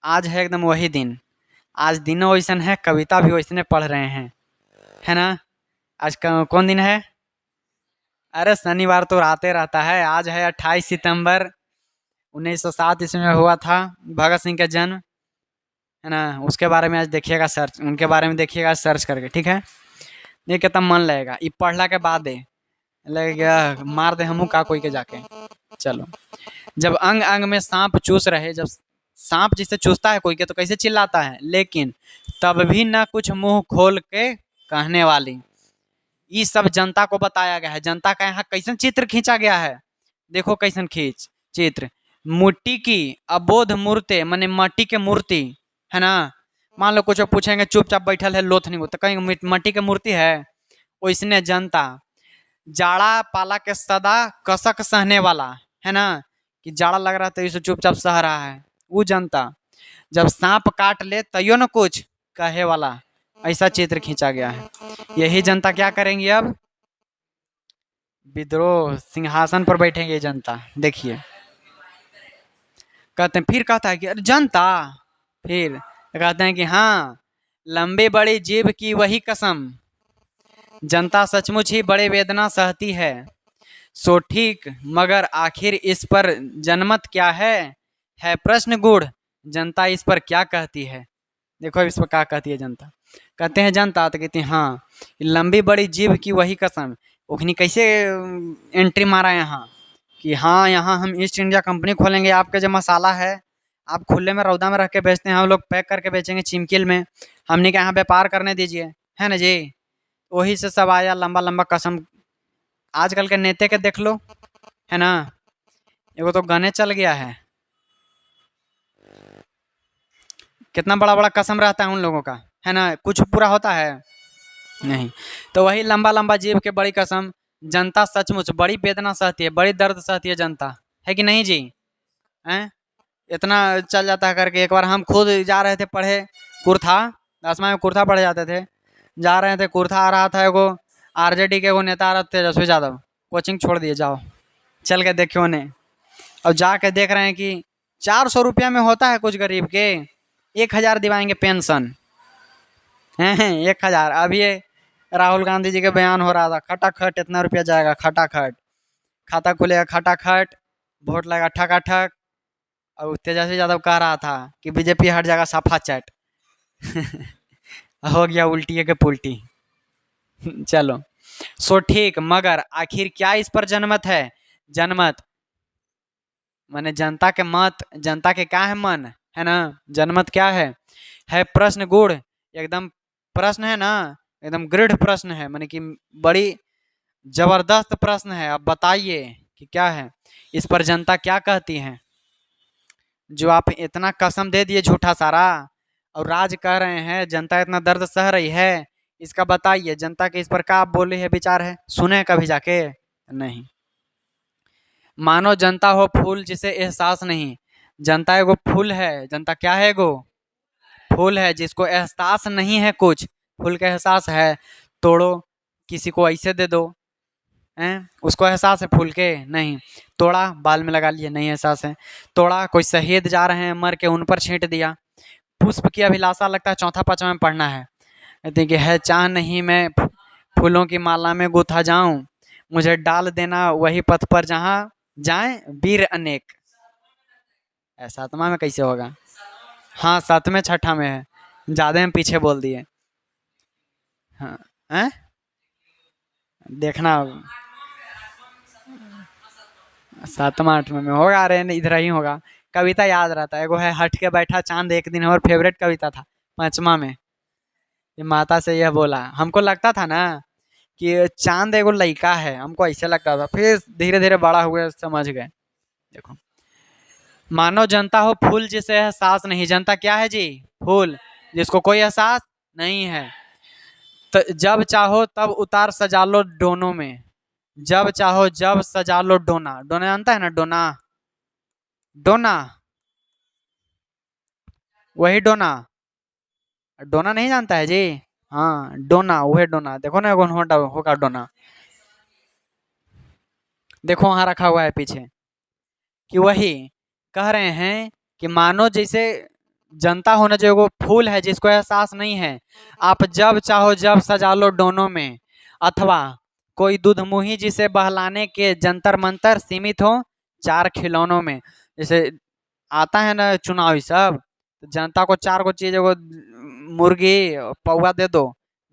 आज है एकदम वही दिन, आज दिनों वैसन है, कविता भी वैसने पढ़ रहे हैं, है ना। आज कौन दिन है? अरे शनिवार तो आते रहता है। आज है 28 सितंबर 1907 ईस्वी में हुआ था भगत सिंह का जन्म, है ना। उसके बारे में आज देखिएगा सर्च, उनके बारे में देखिएगा सर्च करके, ठीक है। ये कितना मन लगेगा ये पढ़ला के बाद है, लगेगा मार दे हमू का कोई के जाके। चलो, जब अंग अंग में सांप चूस रहे, जब सांप जिसे चूसता है कोई के तो कैसे चिल्लाता है, लेकिन तब भी न कुछ मुंह खोल के कहने वाली। ये सब जनता को बताया गया है। जनता का यहाँ कैसन चित्र खींचा गया है, देखो कैसन खींच चित्र। मिट्टी की अबोध मूर्ति, माने मट्टी के मूर्ति, है ना। मान लो कुछ पूछेंगे, चुपचाप बैठल है, लोथ नहीं तो कहीं मट्टी के मूर्ति है। वैसने जनता जाड़ा पाला के सदा कसक सहने वाला, है ना, कि जाड़ा लग रहा है तो इसे चुपचाप सह रहा है। वो जनता जब सांप काट ले तैयो न कुछ कहे वाला, ऐसा चित्र खींचा गया है। यही जनता क्या करेंगी अब? विद्रोह, सिंहासन पर बैठेंगे जनता। देखिए कहते हैं, फिर कहता है कि अरे जनता, फिर कहते हैं कि हाँ, लंबी बड़ी जीभ की वही कसम, जनता सचमुच ही बड़े वेदना सहती है। सो ठीक, मगर आखिर इस पर जनमत क्या है प्रश्न गूढ़, जनता इस पर क्या कहती है। देखो इस पर क्या कहती है जनता। कहते हैं जनता तो कहती है हाँ, लंबी बड़ी जीभ की वही कसम। उखनी कैसे एंट्री मारा यहाँ कि हाँ, यहाँ हम ईस्ट इंडिया कंपनी खोलेंगे, आपका जो मसाला है आप खुले में रौदा में रख के बेचते हैं, हम लोग पैक करके बेचेंगे चिमकिल में, हमने के यहाँ व्यापार करने दीजिए, है ना जी। वही से सब आया लंबा लंबा कसम। आजकल के नेता के देख लो, है ना, एगो तो गने चल गया है, कितना बड़ा बड़ा कसम रहता है उन लोगों का, है ना, कुछ पूरा होता है नहीं। तो वही लंबा लंबा जीभ के बड़ी कसम, जनता सचमुच बड़ी वेदना सहती है, बड़ी दर्द सहती है जनता, है कि नहीं जी। हैं, इतना चल जाता है करके। एक बार हम खुद जा रहे थे पढ़े कुर्था, 10वां में कुर्था पढ़े जाते थे, जा रहे थे, कुर्था आ रहा था, एगो आरजेडी के एगो नेता आ रहे थे, तेजस्वी यादव, कोचिंग छोड़ दिए, जाओ चल के देखियो उन्हें। और जाके देख रहे हैं कि 400 रुपया में होता है कुछ गरीब के, 1000 दिवाएंगे पेंशन, हैं 1000। अभी ये राहुल गांधी जी के बयान हो रहा था, खटाखट इतना रुपया जाएगा, खटाखट, खाता खुलेगा खटाखट, वोट लगा ठकाठक। और तेजस्वी यादव कह रहा था कि बीजेपी हर जगह सफा चट हो गया उल्टी के पुल्टी। चलो, सो ठीक, मगर आखिर क्या इस पर जनमत है? जनमत माने जनता के मत, जनता के क्या है मन, है ना। जनमत क्या है प्रश्न गूढ़, एकदम प्रश्न है ना, एकदम गृढ़ प्रश्न है, माने कि बड़ी जबरदस्त प्रश्न है। अब बताइए कि क्या है, इस पर जनता क्या कहती है। जो आप इतना कसम दे दिए झूठा सारा और राज कह रहे हैं, जनता इतना दर्द सह रही है, इसका बताइए जनता के इस पर क्या बोली है, विचार है, सुने कभी जाके? नहीं। मानो जनता हो फूल जिसे एहसास नहीं, जनता एगो फूल है। जनता क्या है? एगो फूल है जिसको एहसास नहीं है कुछ, फूल का एहसास है, तोड़ो किसी को ऐसे दे दो, हैं, उसको एहसास है फूल के? नहीं। तोड़ा बाल में लगा लिए, नहीं एहसास है। तोड़ा कोई शहीद जा रहे हैं मर के, उन पर छींट दिया। पुष्प की अभिलाषा, लगता है 4 5 में पढ़ना है, देखिए, है चाह नहीं मैं फूलों की माला में गुथा जाऊं, मुझे डाल देना वही पथ पर जहां जाए वीर अनेक। सातवां में कैसे होगा? हाँ, 7वें 6ठा में है, ज्यादा हम पीछे बोल दिए। हाँ, हैं, देखना 7वां 8वां में होगा, अरे इधर ही होगा। कविता याद रहता है, एगो है हट के बैठा चांद एक दिन, और फेवरेट कविता था 5वां में। ये माता से यह बोला, हमको लगता था ना कि चांद एगो लड़का है, हमको ऐसे लगता था, फिर धीरे धीरे बड़ा हुए समझ गए। देखो, मानो जनता हो फूल जिसे एहसास नहीं, जनता क्या है जी? फूल जिसको कोई एहसास नहीं है। तो जब चाहो तब उतार सजा लो डोनों में, जब चाहो जब सजा लो डोना। डोना जानता है ना, डोना, डोना, वही डोना, डोना नहीं जानता है जी? हाँ डोना, वह डोना देखो ना, कौन होगा डोना, देखो वहां रखा हुआ है पीछे। कि वही कह रहे हैं कि मानो जैसे जनता होना चाहिए वो फूल है जिसको एहसास नहीं है, आप जब चाहो जब सजा लो डोनों में, अथवा कोई दुधमुही जिसे बहलाने के जंतर मंतर सीमित हो चार खिलौनों में। जैसे आता है ना चुनाव, ये सब तो जनता को चार को चीज को, मुर्गी पौवा दे दो,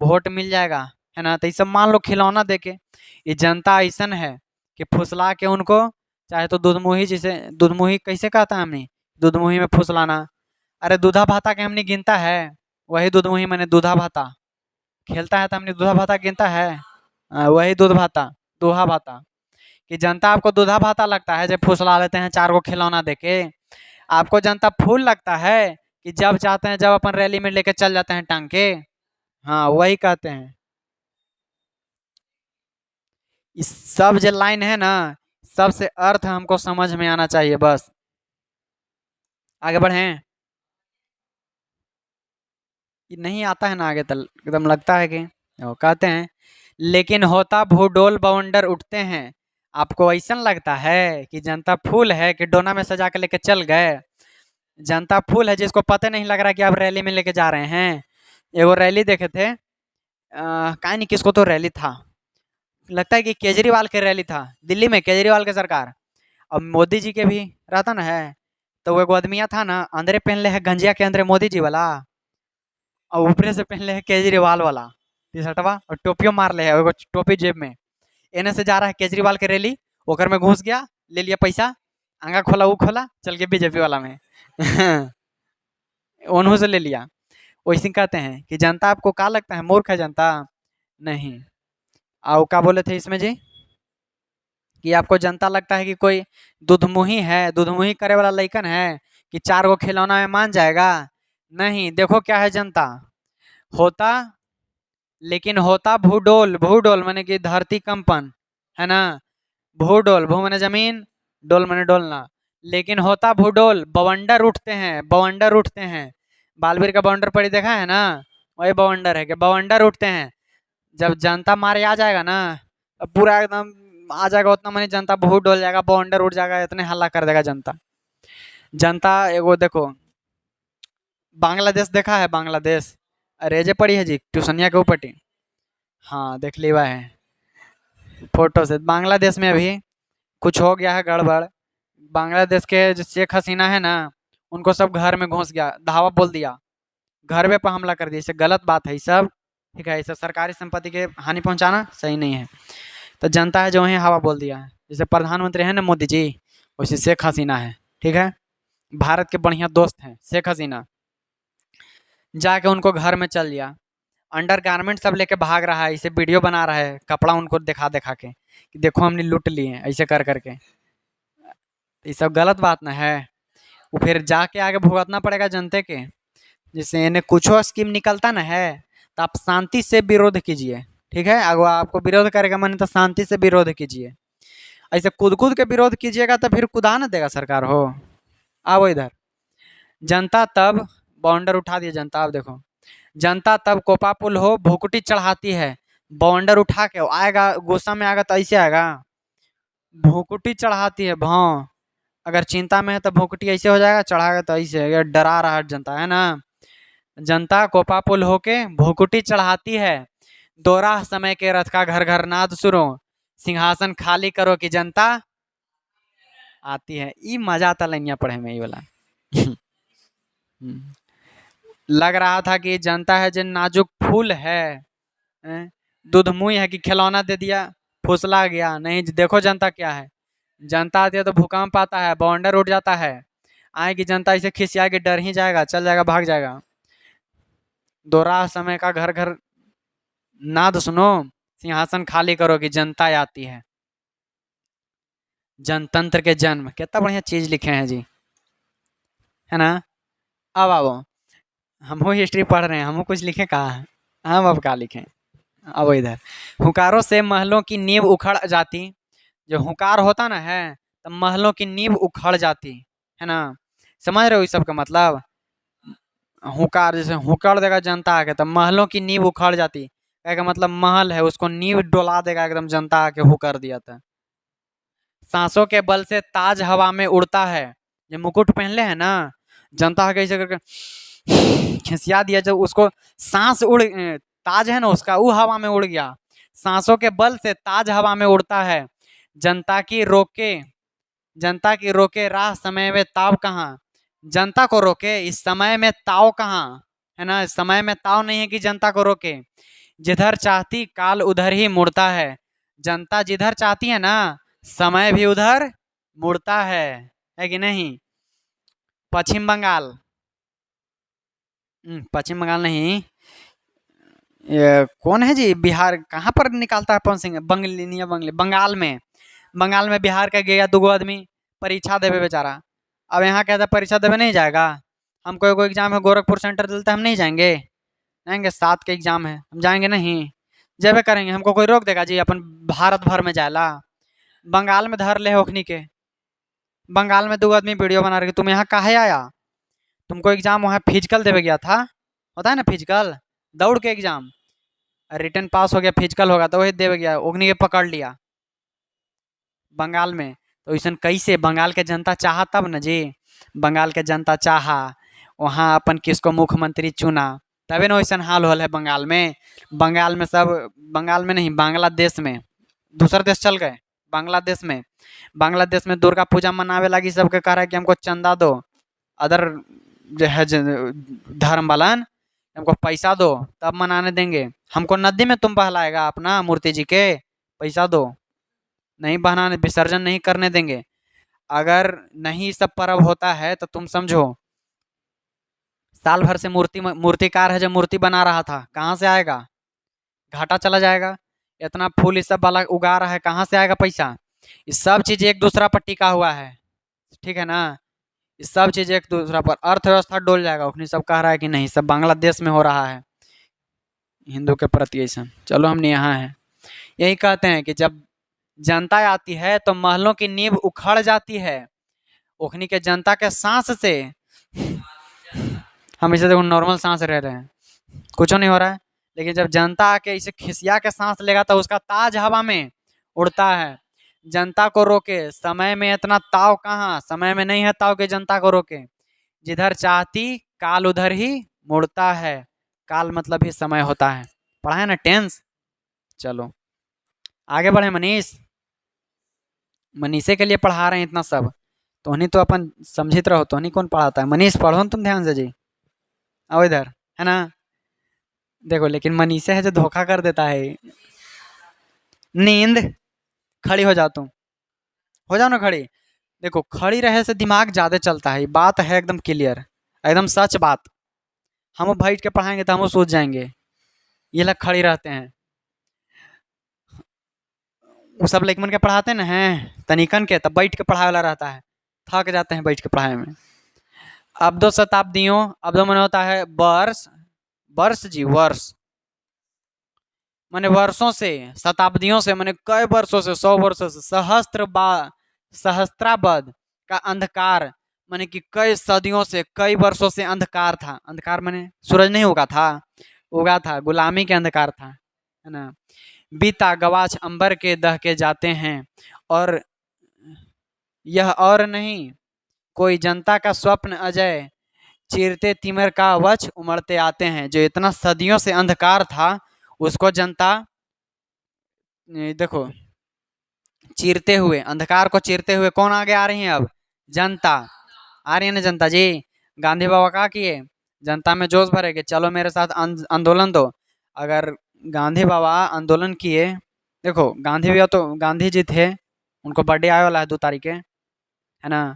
वोट मिल जाएगा, है ना? तो ये सब मान लो खिलौना देके, ये जनता ऐसन है कि फुसला के उनको, चाहे तो दूधमुही, जिसे दूधमुही कैसे कहता है हमने, दूधमुही में फुसलाना। अरे दूधा भाता के हमने गिनता है, वही दूधमुही मैंने दूधा भाता, खेलता है तो हमने दूधा भाता गिनता है। वही दूध भाता, दूहा भाता। कि जनता आपको दूधा भाता लगता है जब फुसला लेते हैं चार को खिलौना देके? आपको जनता फूल लगता है कि जब चाहते हैं जब अपन रैली में लेके चल जाते हैं टांग के? हाँ वही कहते हैं। इस सब जो लाइन है ना, सबसे अर्थ हमको समझ में आना चाहिए बस। आगे बढ़ें? ये नहीं आता है ना आगे तल, एकदम लगता है कि वो कहते हैं, लेकिन होता भूडोल बवंडर उठते हैं। आपको ऐसा लगता है कि जनता फूल है कि डोना में सजा के लेके चल गए? जनता फूल है जिसको पता नहीं लग रहा कि आप रैली में लेके जा रहे हैं। एगो रैली देखे थे, कहा नहीं किसको तो रैली था, लगता है कि केजरीवाल के रैली था, दिल्ली में केजरीवाल के सरकार, अब मोदी जी के भी रहता ना है। तो वो एगो आदमिया था ना, अंदरे पहन ले है गंजिया के अंदर मोदी जी वाला, और ऊपरे से पहन ले है केजरीवाल वाला टी शर्टवा, और टोपियो मार ले है, एगो टोपी जेब में। एने से जा रहा है केजरीवाल के रैली, ओकर में घुस गया, ले लिया पैसा, आंगा खोला वो खोला, चल के बीजेपी वाला में उन्हों से ले लिया। वैसे कहते हैं कि जनता आपको क्या लगता है, मूर्ख है जनता? नहीं। आओ क्या बोले थे इसमें जी, कि आपको जनता लगता है कि कोई दुधमुही है, दुधमुही करे वाला लइकन है कि चार गो खिलौना में मान जाएगा? नहीं, देखो क्या है जनता, होता, लेकिन होता भूडोल, भूडोल माने कि धरती कंपन, है ना? भूडोल, भू माने जमीन, डोल माने डोलना। लेकिन होता भूडोल बवंडर उठते हैं, बवंडर उठते हैं। बालवीर का बवंडर पढ़ी देखा है ना, वही बवंडर है कि बवंडर उठते हैं। जब जनता मारे आ जाएगा ना, अब पूरा एकदम आ जाएगा, उतना मानी जनता बहुत डोल जाएगा, बवंडर उठ जाएगा, इतने हल्ला कर देगा जनता। जनता एगो देखो, बांग्लादेश देखा है? बांग्लादेश रेजे पड़ी है जी ट्यूशनिया के ऊपर टी। हाँ देख ली हुआ है फोटो से। बांग्लादेश में अभी कुछ हो गया है गड़बड़। बांग्लादेश के जो शेख हसीना है ना, उनको सब घर में घुस गया, धावा बोल दिया, घर पे हमला कर दिया। इससे गलत बात है ये सब, ठीक है? इसे सरकारी संपत्ति के हानि पहुंचाना सही नहीं है। तो जनता है जो है हवा बोल दिया है। जैसे प्रधानमंत्री है ना मोदी जी, वैसे शेख हसीना है, ठीक है? भारत के बढ़िया दोस्त हैं शेख हसीना। जाके उनको घर में चल लिया, अंडर गारमेंट सब लेके भाग रहा है, इसे वीडियो बना रहा है, कपड़ा उनको दिखा दिखा के कि देखो हमने लूट लिए ऐसे कर करके। ये सब गलत बात ना है। वो फिर जाके आगे भुगतना पड़ेगा जनते के। जैसे इन्हें कुछ स्कीम निकलता ना है, तो आप शांति से विरोध कीजिए, ठीक है? अगर आपको विरोध करेगा मन तो शांति से विरोध कीजिए। ऐसे कूद कूद के विरोध कीजिएगा तो फिर कुदा ना देगा सरकार हो। आओ इधर। जनता तब बाउंडर उठा दिया जनता, अब देखो, जनता तब कोपा पुल हो भुकुटी चढ़ाती है। बाउंडर उठा के आएगा, गुस्सा में आएगा तो ऐसे आएगा, भुकुटी चढ़ाती है भाव। अगर चिंता में है तो भुकुटी ऐसे हो जाएगा, चढ़ाएगा तो ऐसे, ये डरा रहा है जनता, है ना? जनता कोपा पुल होके भुकुटी चढ़ाती है। दोरा समय के रथ का घर घर नाद सुनो, सिंहासन खाली करो कि जनता आती है। ई मजा आता लैनिया पढ़े में, ये वाला लग रहा था कि जनता है जो नाजुक फूल है, दूधमुई है कि खिलौना दे दिया फुसला गया। नहीं देखो जनता क्या है, जनता आती है तो भूकंप आता है, बाउंडर उठ जाता है। आएगी जनता इसे खिसिया के डर ही जाएगा, चल जाएगा, भाग जाएगा। दोराह समय का घर घर नाद सुनो, सिंहासन खाली करो कि जनता आती है। जनतंत्र के जन्म, कितना बढ़िया चीज लिखे हैं जी, है ना? अब आओ, हम हिस्ट्री पढ़ रहे हैं, हम कुछ लिखे कहा है, हम अब क्या लिखें? अब इधर, हुकारों से महलों की नींव उखड़ जाती। जो हुकार होता ना है, तो महलों की नींव उखड़ जाती, है ना? समझ रहे हो इस सब का मतलब? हुकार, जैसे हुकार देगा जनता आके तो महलों की नींव उखड़ जाती, कहे का मतलब महल है उसको नींव डोला देगा एकदम जनता आके हुकार दिया था। सांसों के बल से ताज हवा में उड़ता है, ये मुकुट पहनले है ना, जनता आके ऐसे करके खिसिया दिया, जब उसको सांस ताज है ना उसका वो हवा में उड़ गया। सांसों के बल से ताज हवा में उड़ता है, जनता की रोके, जनता की रोके राह समय में ताव कहाँ, जनता को रोके इस समय में ताव कहाँ, है ना, इस समय में ताव नहीं है कि जनता को रोके। जिधर चाहती काल उधर ही मुड़ता है, जनता जिधर चाहती है ना समय भी उधर मुड़ता है कि नहीं। पश्चिम बंगाल, पश्चिम बंगाल नहीं, ये कौन है जी, बिहार कहाँ पर निकालता है पवन सिंह, बंगलिनिया बंगाल में, बंगाल में बिहार का गया दूगो आदमी परीक्षा देवे बेचारा। अब यहाँ कहता है परीक्षा देवे नहीं जाएगा, हम कोई एग्जाम है गोरखपुर सेंटर दिलता है, हम नहीं जाएंगे, जाएंगे 7 के एग्जाम है हम जाएंगे नहीं, जेबे करेंगे, हमको कोई रोक देगा जी अपन भारत भर में जाएला। बंगाल में धर ले ओखनी के, बंगाल में 2 आदमी वीडियो बना रहे तुम यहाँ काहे आया, तुमको एग्जाम वहाँ फिजिकल देवे गया था, होता है ना फिजिकल, दौड़ के एग्जाम, रिटर्न पास हो गया फिजिकल होगा तो वही देवे गया, ओखनी के पकड़ लिया बंगाल में। तो ऐसा कैसे बंगाल के जनता चाहा तब न जी, बंगाल के जनता चाहा वहाँ अपन किसको मुख्यमंत्री चुना, तबे न वैसा हाल होल है बंगाल में। बंगाल में सब, बंगाल में नहीं बांग्लादेश में, दूसरा देश चल गए, बांग्लादेश में, बांग्लादेश में दुर्गा पूजा मनावे लगी, सबके कह रहा है कि हमको चंदा दो, अदर जो है धर्म वालन हमको पैसा दो तब मनाने देंगे, हमको नदी में तुम बहलाएगा अपना मूर्ति जी के, पैसा दो, नहीं बहनाने विसर्जन नहीं करने देंगे। अगर नहीं सब पर्व होता है तो तुम समझो साल भर से मूर्तिकार है जो मूर्ति बना रहा था कहाँ से आएगा, घाटा चला जाएगा। इतना फूल इस सब वाला उगा रहा है कहाँ से आएगा पैसा, ये सब चीज एक दूसरा पर टिका हुआ है, ठीक है ना, ये सब चीज एक दूसरा पर, अर्थव्यवस्था डोल जाएगा। उन्हें सब कह रहा है कि नहीं सब बांग्लादेश में हो रहा है हिंदू के प्रति ऐसा, चलो हमने यहाँ है, यही कहते हैं कि जब जनता आती है तो महलों की नींव उखड़ जाती है, ओखनी के जनता के सांस से, हम इसे देखो नॉर्मल सांस रह रहे हैं कुछ नहीं हो रहा है, लेकिन जब जनता आके इसे खिसिया के सांस लेगा तो उसका ताज हवा में उड़ता है। जनता को रोके समय में इतना ताव कहाँ, समय में नहीं है ताव के जनता को रोके, जिधर चाहती काल उधर ही मुड़ता है, काल मतलब ही समय होता है, पढ़ा है ना टेंस। चलो आगे बढ़े मनीष, मनीषे के लिए पढ़ा रहे हैं इतना सब, तो नहीं तो अपन समझित रहो, तो नहीं कौन पढ़ाता है, मनीष पढ़ो तुम ध्यान से जी, आओ इधर, है ना, देखो लेकिन मनीषा है जो धोखा कर देता है। नींद, खड़ी हो जाओ तुम, हो जाओ ना खड़ी, देखो खड़ी रहे से दिमाग ज़्यादा चलता है, बात है एकदम क्लियर, एकदम सच बात, हम बैठ के पढ़ाएंगे तो हम सोच जाएंगे, ये लोग खड़ी रहते हैं, वो सब लेकिन के पढ़ाते ना हैं तनिकन के, तब बैठ के पढ़ाए वाला रहता है, थक जाते हैं बैठ के पढ़ाई में। अब 2 शताब्दियों, अब दो मैंने होता है वर्ष, वर्ष जी वर्ष मैंने वर्षों से, शताब्दियों से मैंने कई वर्षों से, 100 वर्षों से, सहस्त्राब्द का अंधकार, मैंने कि कई सदियों से, कई वर्षों से अंधकार था, अंधकार मैंने सूरज नहीं उगा था, उगा था, गुलामी के अंधकार था, है ना, बीता गवाच अंबर के दह के जाते हैं, और यह और नहीं कोई जनता का स्वप्न अजय, चीरते तिमिर का वच उमड़ते आते हैं, जो इतना सदियों से अंधकार था उसको जनता, देखो चीरते हुए, अंधकार को चीरते हुए कौन आगे आ रही है, अब जनता आ रही है ना, जनता जी, गांधी बाबा क्या किए, जनता में जोश भरेगे, चलो मेरे साथ आंदोलन दो। अगर गांधी बाबा आंदोलन किए, देखो गांधी भैया तो गांधी जी थे, उनको बर्थडे आने वाला है 2 तारीख के, है ना,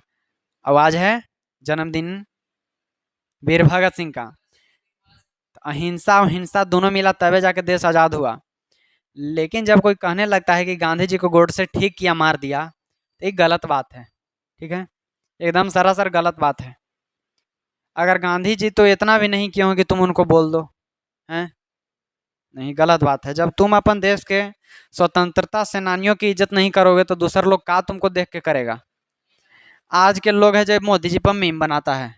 आवाज है जन्मदिन वीर भगत सिंह का, तो अहिंसा और हिंसा दोनों मिला तबे जाके देश आज़ाद हुआ। लेकिन जब कोई कहने लगता है कि गांधी जी को गोड से ठीक किया मार दिया, तो एक गलत बात है, ठीक है, एकदम सरासर गलत बात है। अगर गांधी जी तो इतना भी नहीं किए हों कि तुम उनको बोल दो, हैं, नहीं, गलत बात है। जब तुम अपन देश के स्वतंत्रता सेनानियों की इज्जत नहीं करोगे तो दूसरे लोग का तुमको देख के करेगा। आज के लोग है जो मोदी जी पर मीम बनाता है,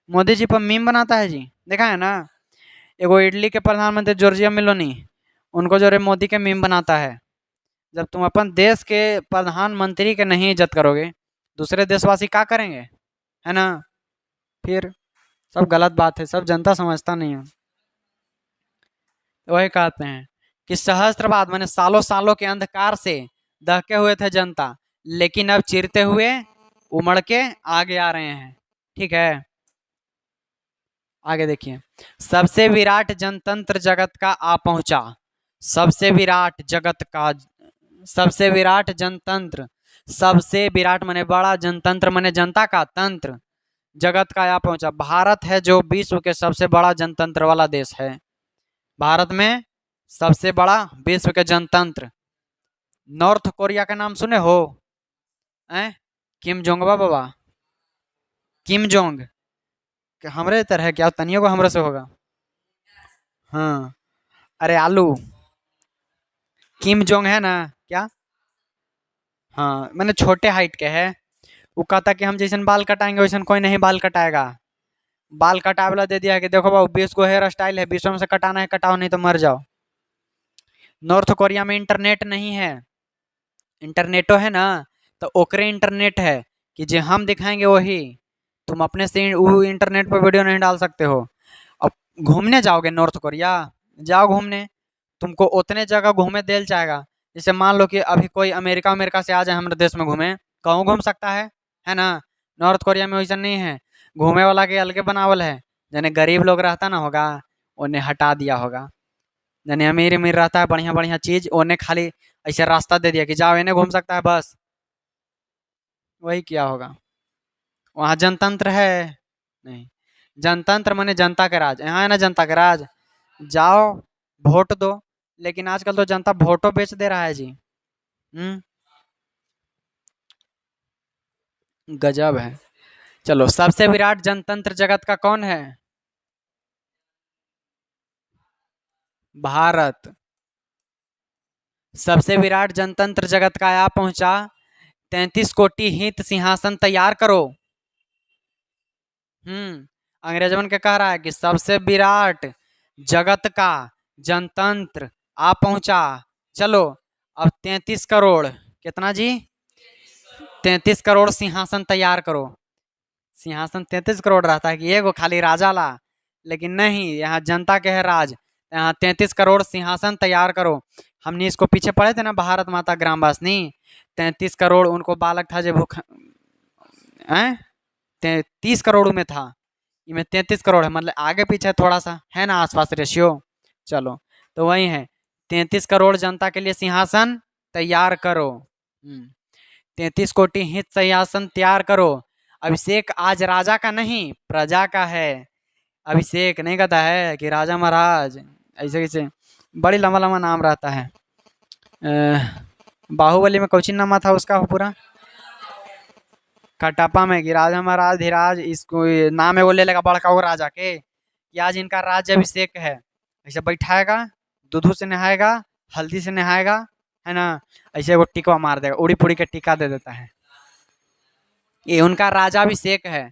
मोदी जी पर मीम बनाता है जी, देखा है ना। एगो इटली के प्रधानमंत्री जॉर्जिया मेलोनी, उनको जो रे मोदी के मीम बनाता है। जब तुम अपन देश के प्रधानमंत्री के नहीं इज्जत करोगे, दूसरे देशवासी क्या करेंगे, है ना। फिर सब गलत बात है, सब जनता समझता नहीं है। वही कहते हैं कि सहस्त्रवाद माने सालों सालों के अंधकार से दहके हुए थे जनता, लेकिन अब चिरते हुए उमड़ के आगे आ रहे हैं। ठीक है, आगे देखिए। सबसे विराट जनतंत्र जगत का आ पहुंचा। सबसे विराट जगत का, सबसे विराट जनतंत्र, सबसे विराट माने बड़ा, जनतंत्र माने जनता का तंत्र, जगत का आ पहुंचा। भारत है जो विश्व के सबसे बड़ा जनतंत्र वाला देश है। भारत में सबसे बड़ा विश्व के जनतंत्र। नॉर्थ कोरिया का नाम सुने हो? हैं? किम जोंग बाबा, किम जोंग, हमरे तरह क्या तनियो को हमरे से होगा। हाँ, अरे आलू, किम जोंग है ना क्या। हाँ, मैंने छोटे हाइट के है। वो कहता कि हम जैसन बाल कटाएंगे वैसन कोई नहीं बाल कटाएगा। बाल कटावे वाला दे दिया कि देखो बाबू 20 को हेयर स्टाइल है, 20 में से कटाना है कटाओ, नहीं तो मर जाओ। नॉर्थ कोरिया में इंटरनेट नहीं है। इंटरनेटो है ना, तो ओकरे इंटरनेट है कि जो हम दिखाएंगे वही। तुम अपने से वो इंटरनेट पर वीडियो नहीं डाल सकते हो। अब घूमने जाओगे नॉर्थ कोरिया, जाओ घूमने, तुमको उतने जगह घूमे दिल जाएगा। जैसे मान लो कि अभी कोई अमेरिका अमेरिका से आ जाए हमारे देश में घूमे, कहूँ घूम सकता है ना। नॉर्थ कोरिया में वैसा नहीं है, घूमे वाला के अलगे बनावल है। जने गरीब लोग रहता ना होगा, उन्हें हटा दिया होगा। जने अमीर अमीर रहता है बढ़िया बढ़िया चीज, उन्हें खाली ऐसे रास्ता दे दिया कि जाओ इन्हें घूम सकता है बस। वही किया होगा। वहाँ जनतंत्र है नहीं। जनतंत्र माने जनता का राज, यहाँ है ना जनता का राज। जाओ वोट दो, लेकिन आजकल तो जनता वोटो बेच दे रहा है जी। गजब है। चलो, सबसे विराट जनतंत्र जगत का कौन है? भारत। सबसे विराट जनतंत्र जगत का आ पहुंचा। 33 कोटि हित सिंहासन तैयार करो। अंग्रेजवन के कह रहा है कि सबसे विराट जगत का जनतंत्र आ पहुंचा। चलो, अब 33 करोड़, कितना जी? 33 करोड़ सिंहासन तैयार करो। सिंहासन 33 करोड़ रहता है कि एगो खाली राजा ला, लेकिन नहीं, यहाँ जनता के है राज। यहाँ 33 करोड़ सिंहासन तैयार करो। हमने इसको पीछे पढ़े थे ना, भारत माता ग्राम वासनी। 33 करोड़ उनको बालक था जो भूख, 30 करोड़ में था, इनमें 33 करोड़ है, मतलब आगे पीछे थोड़ा सा है ना आसपास रेशियो। चलो, तो वही है, 33 करोड़ जनता के लिए सिंहासन तैयार करो। 33 कोटि हित सिंहासन तैयार करो। अभिषेक आज राजा का नहीं प्रजा का है। अभिषेक नहीं कहता है कि राजा महाराज, ऐसे कैसे बड़ी लंबा लंबा नाम रहता है। बाहुबली में कौची नामा था उसका पूरा? कटप्पा में कि राजा महाराज धीराज, इसको नाम है वो ले लेगा बड़का वो राजा के कि आज इनका राज्य अभिषेक है। ऐसे बैठाएगा, दूधू से नहाएगा, हल्दी से नहाएगा, है ना। ऐसे वो टिकवा मार देगा, उड़ी पुड़ी के टीका दे देता है। ये उनका राजाभिषेक है।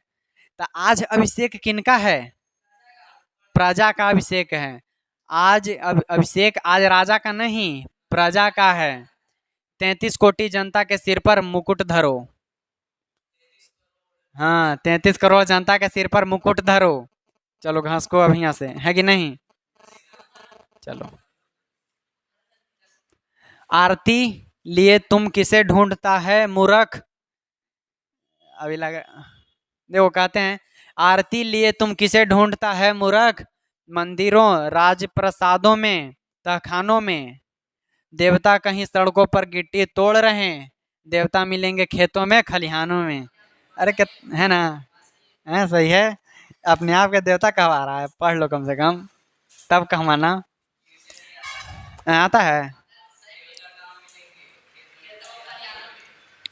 तो आज अभिषेक किनका है? प्रजा का अभिषेक है। आज अभिषेक आज राजा का नहीं प्रजा का है। 33 कोटि जनता के सिर पर मुकुट धरो। हाँ, 33 करोड़ जनता के सिर पर मुकुट धरो। चलो घास को अब यहाँ से, है कि नहीं। चलो, आरती लिए तुम किसे ढूंढता है मूर्ख। अभी लगा, देखो कहते हैं, आरती लिए तुम किसे ढूंढता है मूर्ख, मंदिरों राजप्रसादों में तहखानों में। देवता कहीं सड़कों पर गिट्टी तोड़ रहे हैं, देवता मिलेंगे खेतों में खलिहानों में। अरे है ना, है सही है। अपने आप के देवता कहवा रहा है, पढ़ लो कम से कम, तब कहवाना आता है।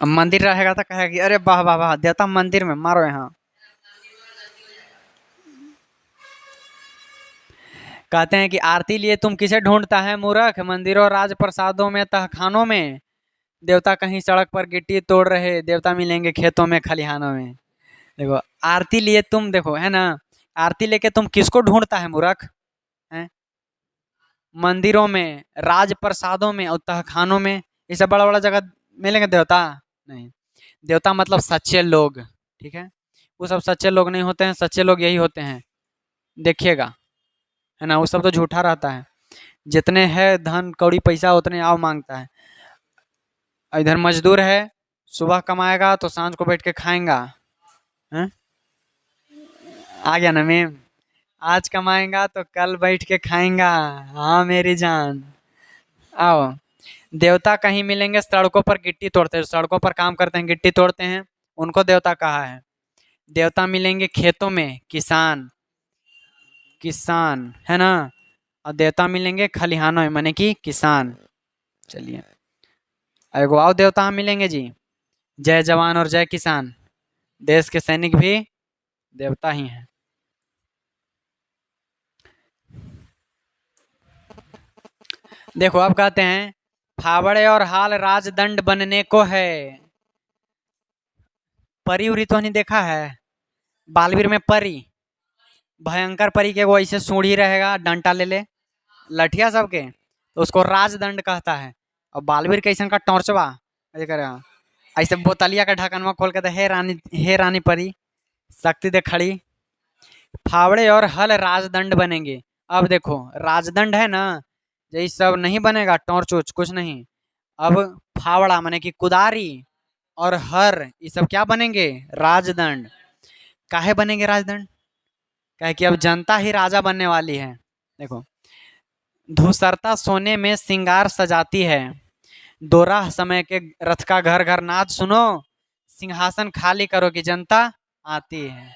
अब मंदिर रहेगा तो कहेगा कि अरे वाह वाह वाह, देवता मंदिर में, मारो यहाँ। कहते हैं कि आरती लिए तुम किसे ढूंढता है मूर्ख, मंदिरों राजप्रसादों में तहखानों में। देवता कहीं सड़क पर गिट्टी तोड़ रहे, देवता मिलेंगे खेतों में खलिहानों में। देखो आरती लिए तुम, देखो है ना, आरती लेके तुम किसको ढूंढता है मूर्ख? हैं? मंदिरों में, राज प्रसादों में और तहखानों में, ये सब बड़ा बड़ा जगह मिलेंगे देवता? नहीं। देवता मतलब सच्चे लोग, ठीक है? वो सब सच्चे लोग नहीं होते हैं, सच्चे लोग यही होते हैं, देखिएगा, है ना? वो सब तो झूठा रहता है। जितने है धन कौड़ी पैसा उतने आओ मांगता है। इधर मजदूर है, सुबह कमाएगा तो सांझ को बैठ के खाएगा। हैं? आ गया ना मेम? आज कमाएगा तो कल बैठ के खाएगा। हाँ मेरी जान, आओ। देवता कहीं मिलेंगे सड़कों पर गिट्टी तोड़ते हैं, सड़कों पर काम करते हैं गिट्टी तोड़ते हैं, उनको देवता कहा है। देवता मिलेंगे खेतों में, किसान, किसान है ना? और देवता मिलेंगे खलिहानों में, माने कि किसान। चलिए, एगो और देवता हम मिलेंगे जी, जय जवान और जय किसान। देश के सैनिक भी देवता ही हैं। देखो अब कहते हैं, फावड़े और हाल राजदंड बनने को है। परी उरी तो नहीं देखा है? बालवीर में परी, भयंकर परी के वो ऐसे सूढ़ी रहेगा, डंटा ले ले, लठिया सबके, तो उसको राजदंड कहता है। और बालवीर कैसन का टॉर्चवा ऐसे करेगा, ऐसे बोतलिया का ढक्कनवा खोल के, हे रानी परी, शक्ति दे खड़ी। फावड़े और हल राजदंड बनेंगे। अब देखो राजदंड है ना, यही सब नहीं बनेगा, टॉर्च उर्च कुछ नहीं। अब फावड़ा माने कि कुदारी और हर, ये सब क्या बनेंगे? राजदंड। काहे बनेंगे राजदंड? कहे कि अब जनता ही राजा बनने वाली है। देखो, धूसरता सोने में सिंगार सजाती है, दोराह समय के रथ का घर घर नाद सुनो, सिंहासन खाली करो कि जनता आती है।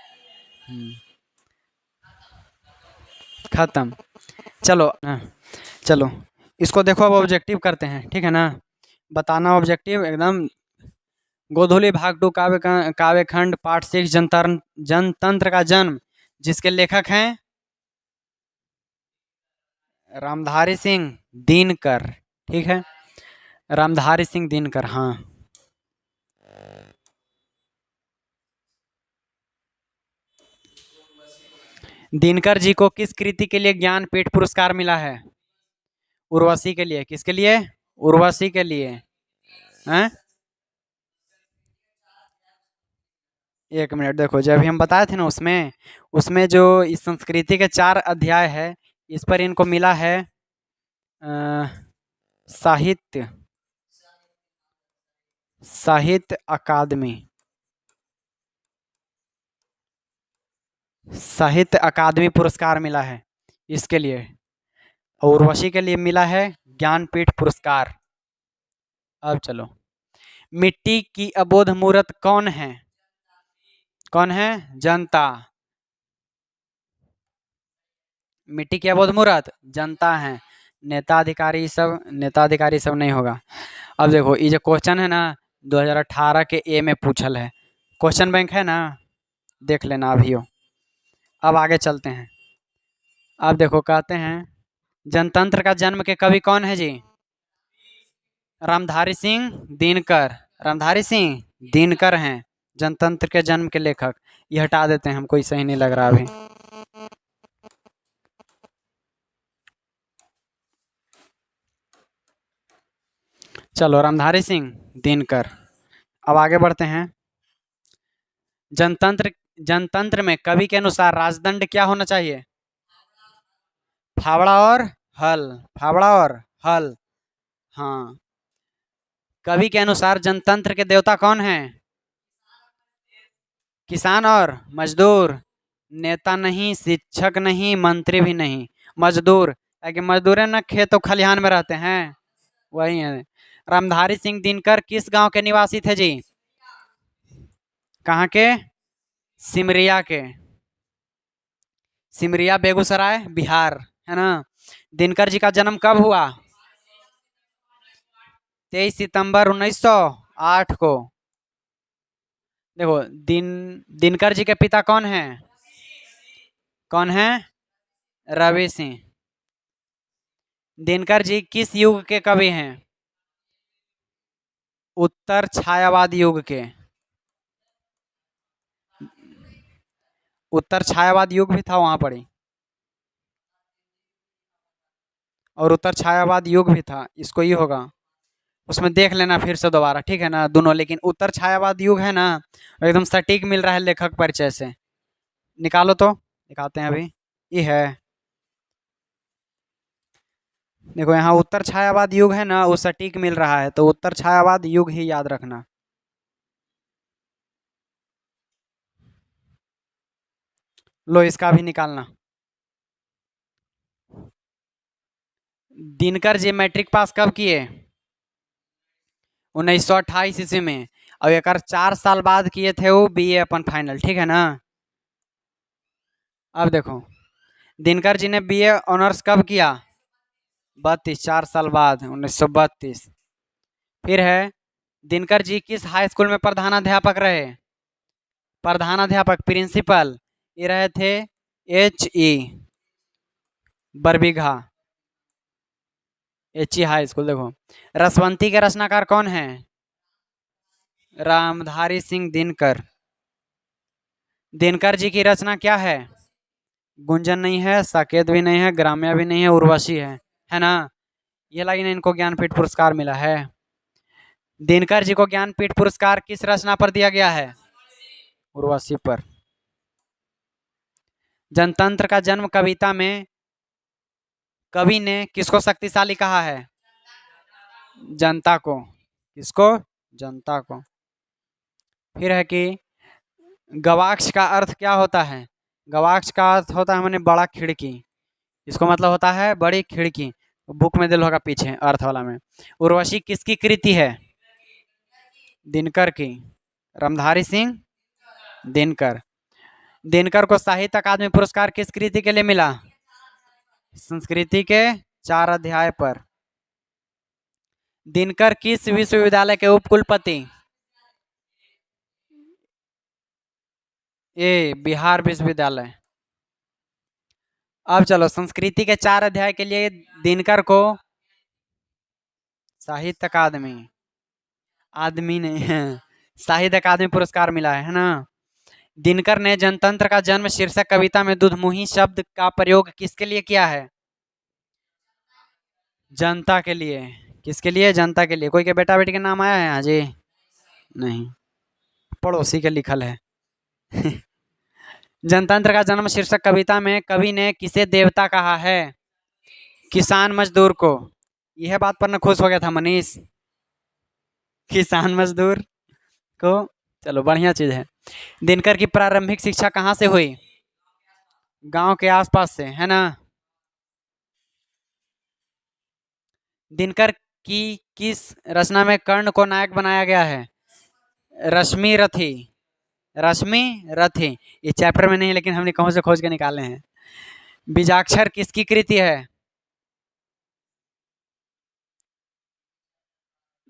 खत्म। चलो चलो, इसको देखो, अब ऑब्जेक्टिव करते हैं, ठीक है ना? बताना ऑब्जेक्टिव एकदम। गोधूली भाग 2 काव्य खंड पाठ 6, जनतंत्र का जन्म, जिसके लेखक हैं रामधारी सिंह दिनकर, ठीक है? रामधारी सिंह दिनकर, हाँ। दिनकर जी को किस कृति के लिए ज्ञानपीठ पुरस्कार मिला है? उर्वशी के लिए। किसके लिए? उर्वशी के लिए। हैं? एक मिनट, देखो जब भी हम बताए थे ना, उसमें उसमें जो इस संस्कृति के 4 अध्याय है, इस पर इनको मिला है साहित्य साहित्य अकादमी, साहित्य अकादमी पुरस्कार मिला है इसके लिए। और उर्वशी के लिए मिला है ज्ञानपीठ पुरस्कार। अब चलो, मिट्टी की अबोध मूर्त कौन है? कौन है? जनता। मिट्टी की अबोध मूर्त जनता है। नेता अधिकारी सब नहीं होगा। अब देखो ये जो क्वेश्चन है ना, 2018 के ए में पूछल है, क्वेश्चन बैंक है ना, देख लेना अभी हो। अब आगे चलते हैं। अब देखो कहते हैं, जनतंत्र का जन्म के कवि कौन है जी? रामधारी सिंह दिनकर। रामधारी सिंह दिनकर हैं जनतंत्र के जन्म के लेखक। ये हटा देते हैं, हमको सही नहीं लग रहा अभी। चलो, रामधारी सिंह दिनकर। अब आगे बढ़ते हैं। जनतंत्र जनतंत्र में कवि के अनुसार राजदंड क्या होना चाहिए? फावड़ा और हल। फावड़ा और हल, हाँ। कवि के अनुसार जनतंत्र के देवता कौन है? किसान और मजदूर। नेता नहीं, शिक्षक नहीं, मंत्री भी नहीं, मजदूर। ताकि मजदूर है ना, खेत और खलिहान में रहते हैं, वही है। रामधारी सिंह दिनकर किस गांव के निवासी थे जी? कहाँ के? सिमरिया के। सिमरिया बेगूसराय बिहार, है ना? दिनकर जी का जन्म कब हुआ? 23 सितंबर 1908 को। देखो दिनकर जी के पिता कौन है? कौन है? रवि सिंह। दिनकर जी किस युग के कवि हैं? उत्तर छायावाद युग के। उत्तर छायावाद युग भी था वहां पर ही, और उत्तर छायावाद युग भी था, इसको ही होगा। उसमें देख लेना फिर से दोबारा, ठीक है ना दोनों। लेकिन उत्तर छायावाद युग है ना, एकदम सटीक मिल रहा है लेखक परिचय से। निकालो तो, निकालते हैं अभी। ये है, देखो यहाँ उत्तर छायावाद युग है ना, वो सटीक मिल रहा है, तो उत्तर छायावाद युग ही याद रखना। लो इसका भी निकालना। दिनकर जी मैट्रिक पास कब किए? 1928 ईस्वी में। और एक 4 साल बाद किए थे वो बीए अपन फाइनल, ठीक है ना। अब देखो, दिनकर जी ने बीए ऑनर्स कब किया? 32, 4 साल बाद, 1932। फिर है, दिनकर जी किस हाई स्कूल में प्रधानाध्यापक रहे? प्रधानाध्यापक, प्रिंसिपल, ये रहे थे HE Barbigha, HE high school. देखो, रसवंती के रचनाकार कौन है? रामधारी सिंह दिनकर। दिनकर जी की रचना क्या है? गुंजन नहीं है, साकेत भी नहीं है, ग्राम्य भी नहीं है, उर्वशी है ना। ये लाइन इनको ज्ञानपीठ पुरस्कार मिला है। दिनकर जी को ज्ञानपीठ पुरस्कार किस रचना पर दिया गया है? उर्वशी पर। जनतंत्र का जन्म कविता में कवि ने किसको शक्तिशाली कहा है? जनता को। किसको? जनता को। फिर है कि गवाक्ष का अर्थ क्या होता है? गवाक्ष का अर्थ होता है मैंने बड़ा खिड़की, इसको मतलब होता है बड़ी खिड़की। बुक में दिल होगा पीछे अर्थ वाला में। उर्वशी किसकी कृति है? दिनकर की। रामधारी सिंह दिनकर। दिनकर को साहित्य अकादमी पुरस्कार किस कृति के लिए मिला? संस्कृति के 4 अध्याय पर। दिनकर किस विश्वविद्यालय के उपकुलपति? ए बिहार विश्वविद्यालय। अब चलो, संस्कृति के 4 अध्याय के लिए दिनकर को साहित्य अकादमी, आदमी नहीं है, साहित्य अकादमी पुरस्कार मिला है ना। दिनकर ने जनतंत्र का जन्म शीर्षक कविता में दुधमुही शब्द का प्रयोग किसके लिए किया है? जनता के लिए। किसके लिए? जनता के लिए। कोई के बेटा बेटी के नाम आया है यहाँ जी? नहीं, पड़ोसी के लिखल है। जनतंत्र का जन्म शीर्षक कविता में कवि ने किसे देवता कहा है? किसान मजदूर को। यह बात पर न खुश हो गया था मनीष, किसान मजदूर को। चलो बढ़िया चीज है। दिनकर की प्रारंभिक शिक्षा कहाँ से हुई? गांव के आसपास से, है ना। दिनकर की किस रचना में कर्ण को नायक बनाया गया है? रश्मि रथी। रश्मि रथी। ये चैप्टर में नहीं, लेकिन हमने कहाँ से खोज के निकाले हैं। बीजाक्षर किसकी कृति है?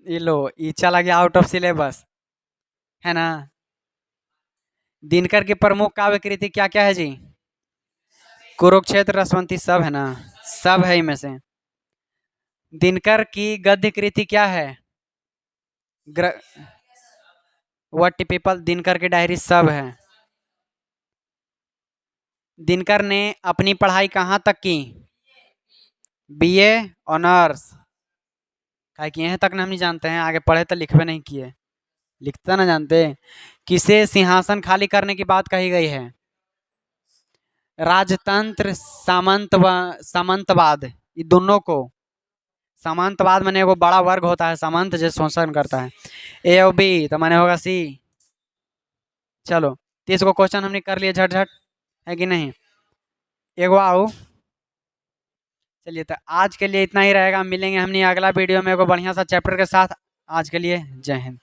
ये लो, ये चला गया आउट ऑफ सिलेबस, है ना। दिनकर की प्रमुख काव्य कृति क्या क्या है जी? कुरुक्षेत्र, रसवंती, सब है ना, सब है इनमें से। दिनकर की गद्य कृति क्या है? व्हाट पीपल, दिनकर की डायरी, सब है। दिनकर ने अपनी पढ़ाई कहाँ तक की? BA honours. क्या कि यहाँ तक ना हम नहीं जानते हैं, आगे पढ़े तो लिखवे नहीं किए, लिखते ना जानते। किसे सिंहासन खाली करने की बात कही गई है? राजतंत्र, सामंतवाद, ये दोनों को। सामंतवाद माने वो बड़ा वर्ग होता है, सामंत जो शोषण करता है। ए और बी तो माने होगा सी। चलो 30 को क्वेश्चन हमने कर लिए झट झट, है कि नहीं। एगो आओ। चलिए तो आज के लिए इतना ही रहेगा, मिलेंगे हमने अगला वीडियो में एगो बढ़िया सा चैप्टर के साथ। आज के लिए जय हिंद।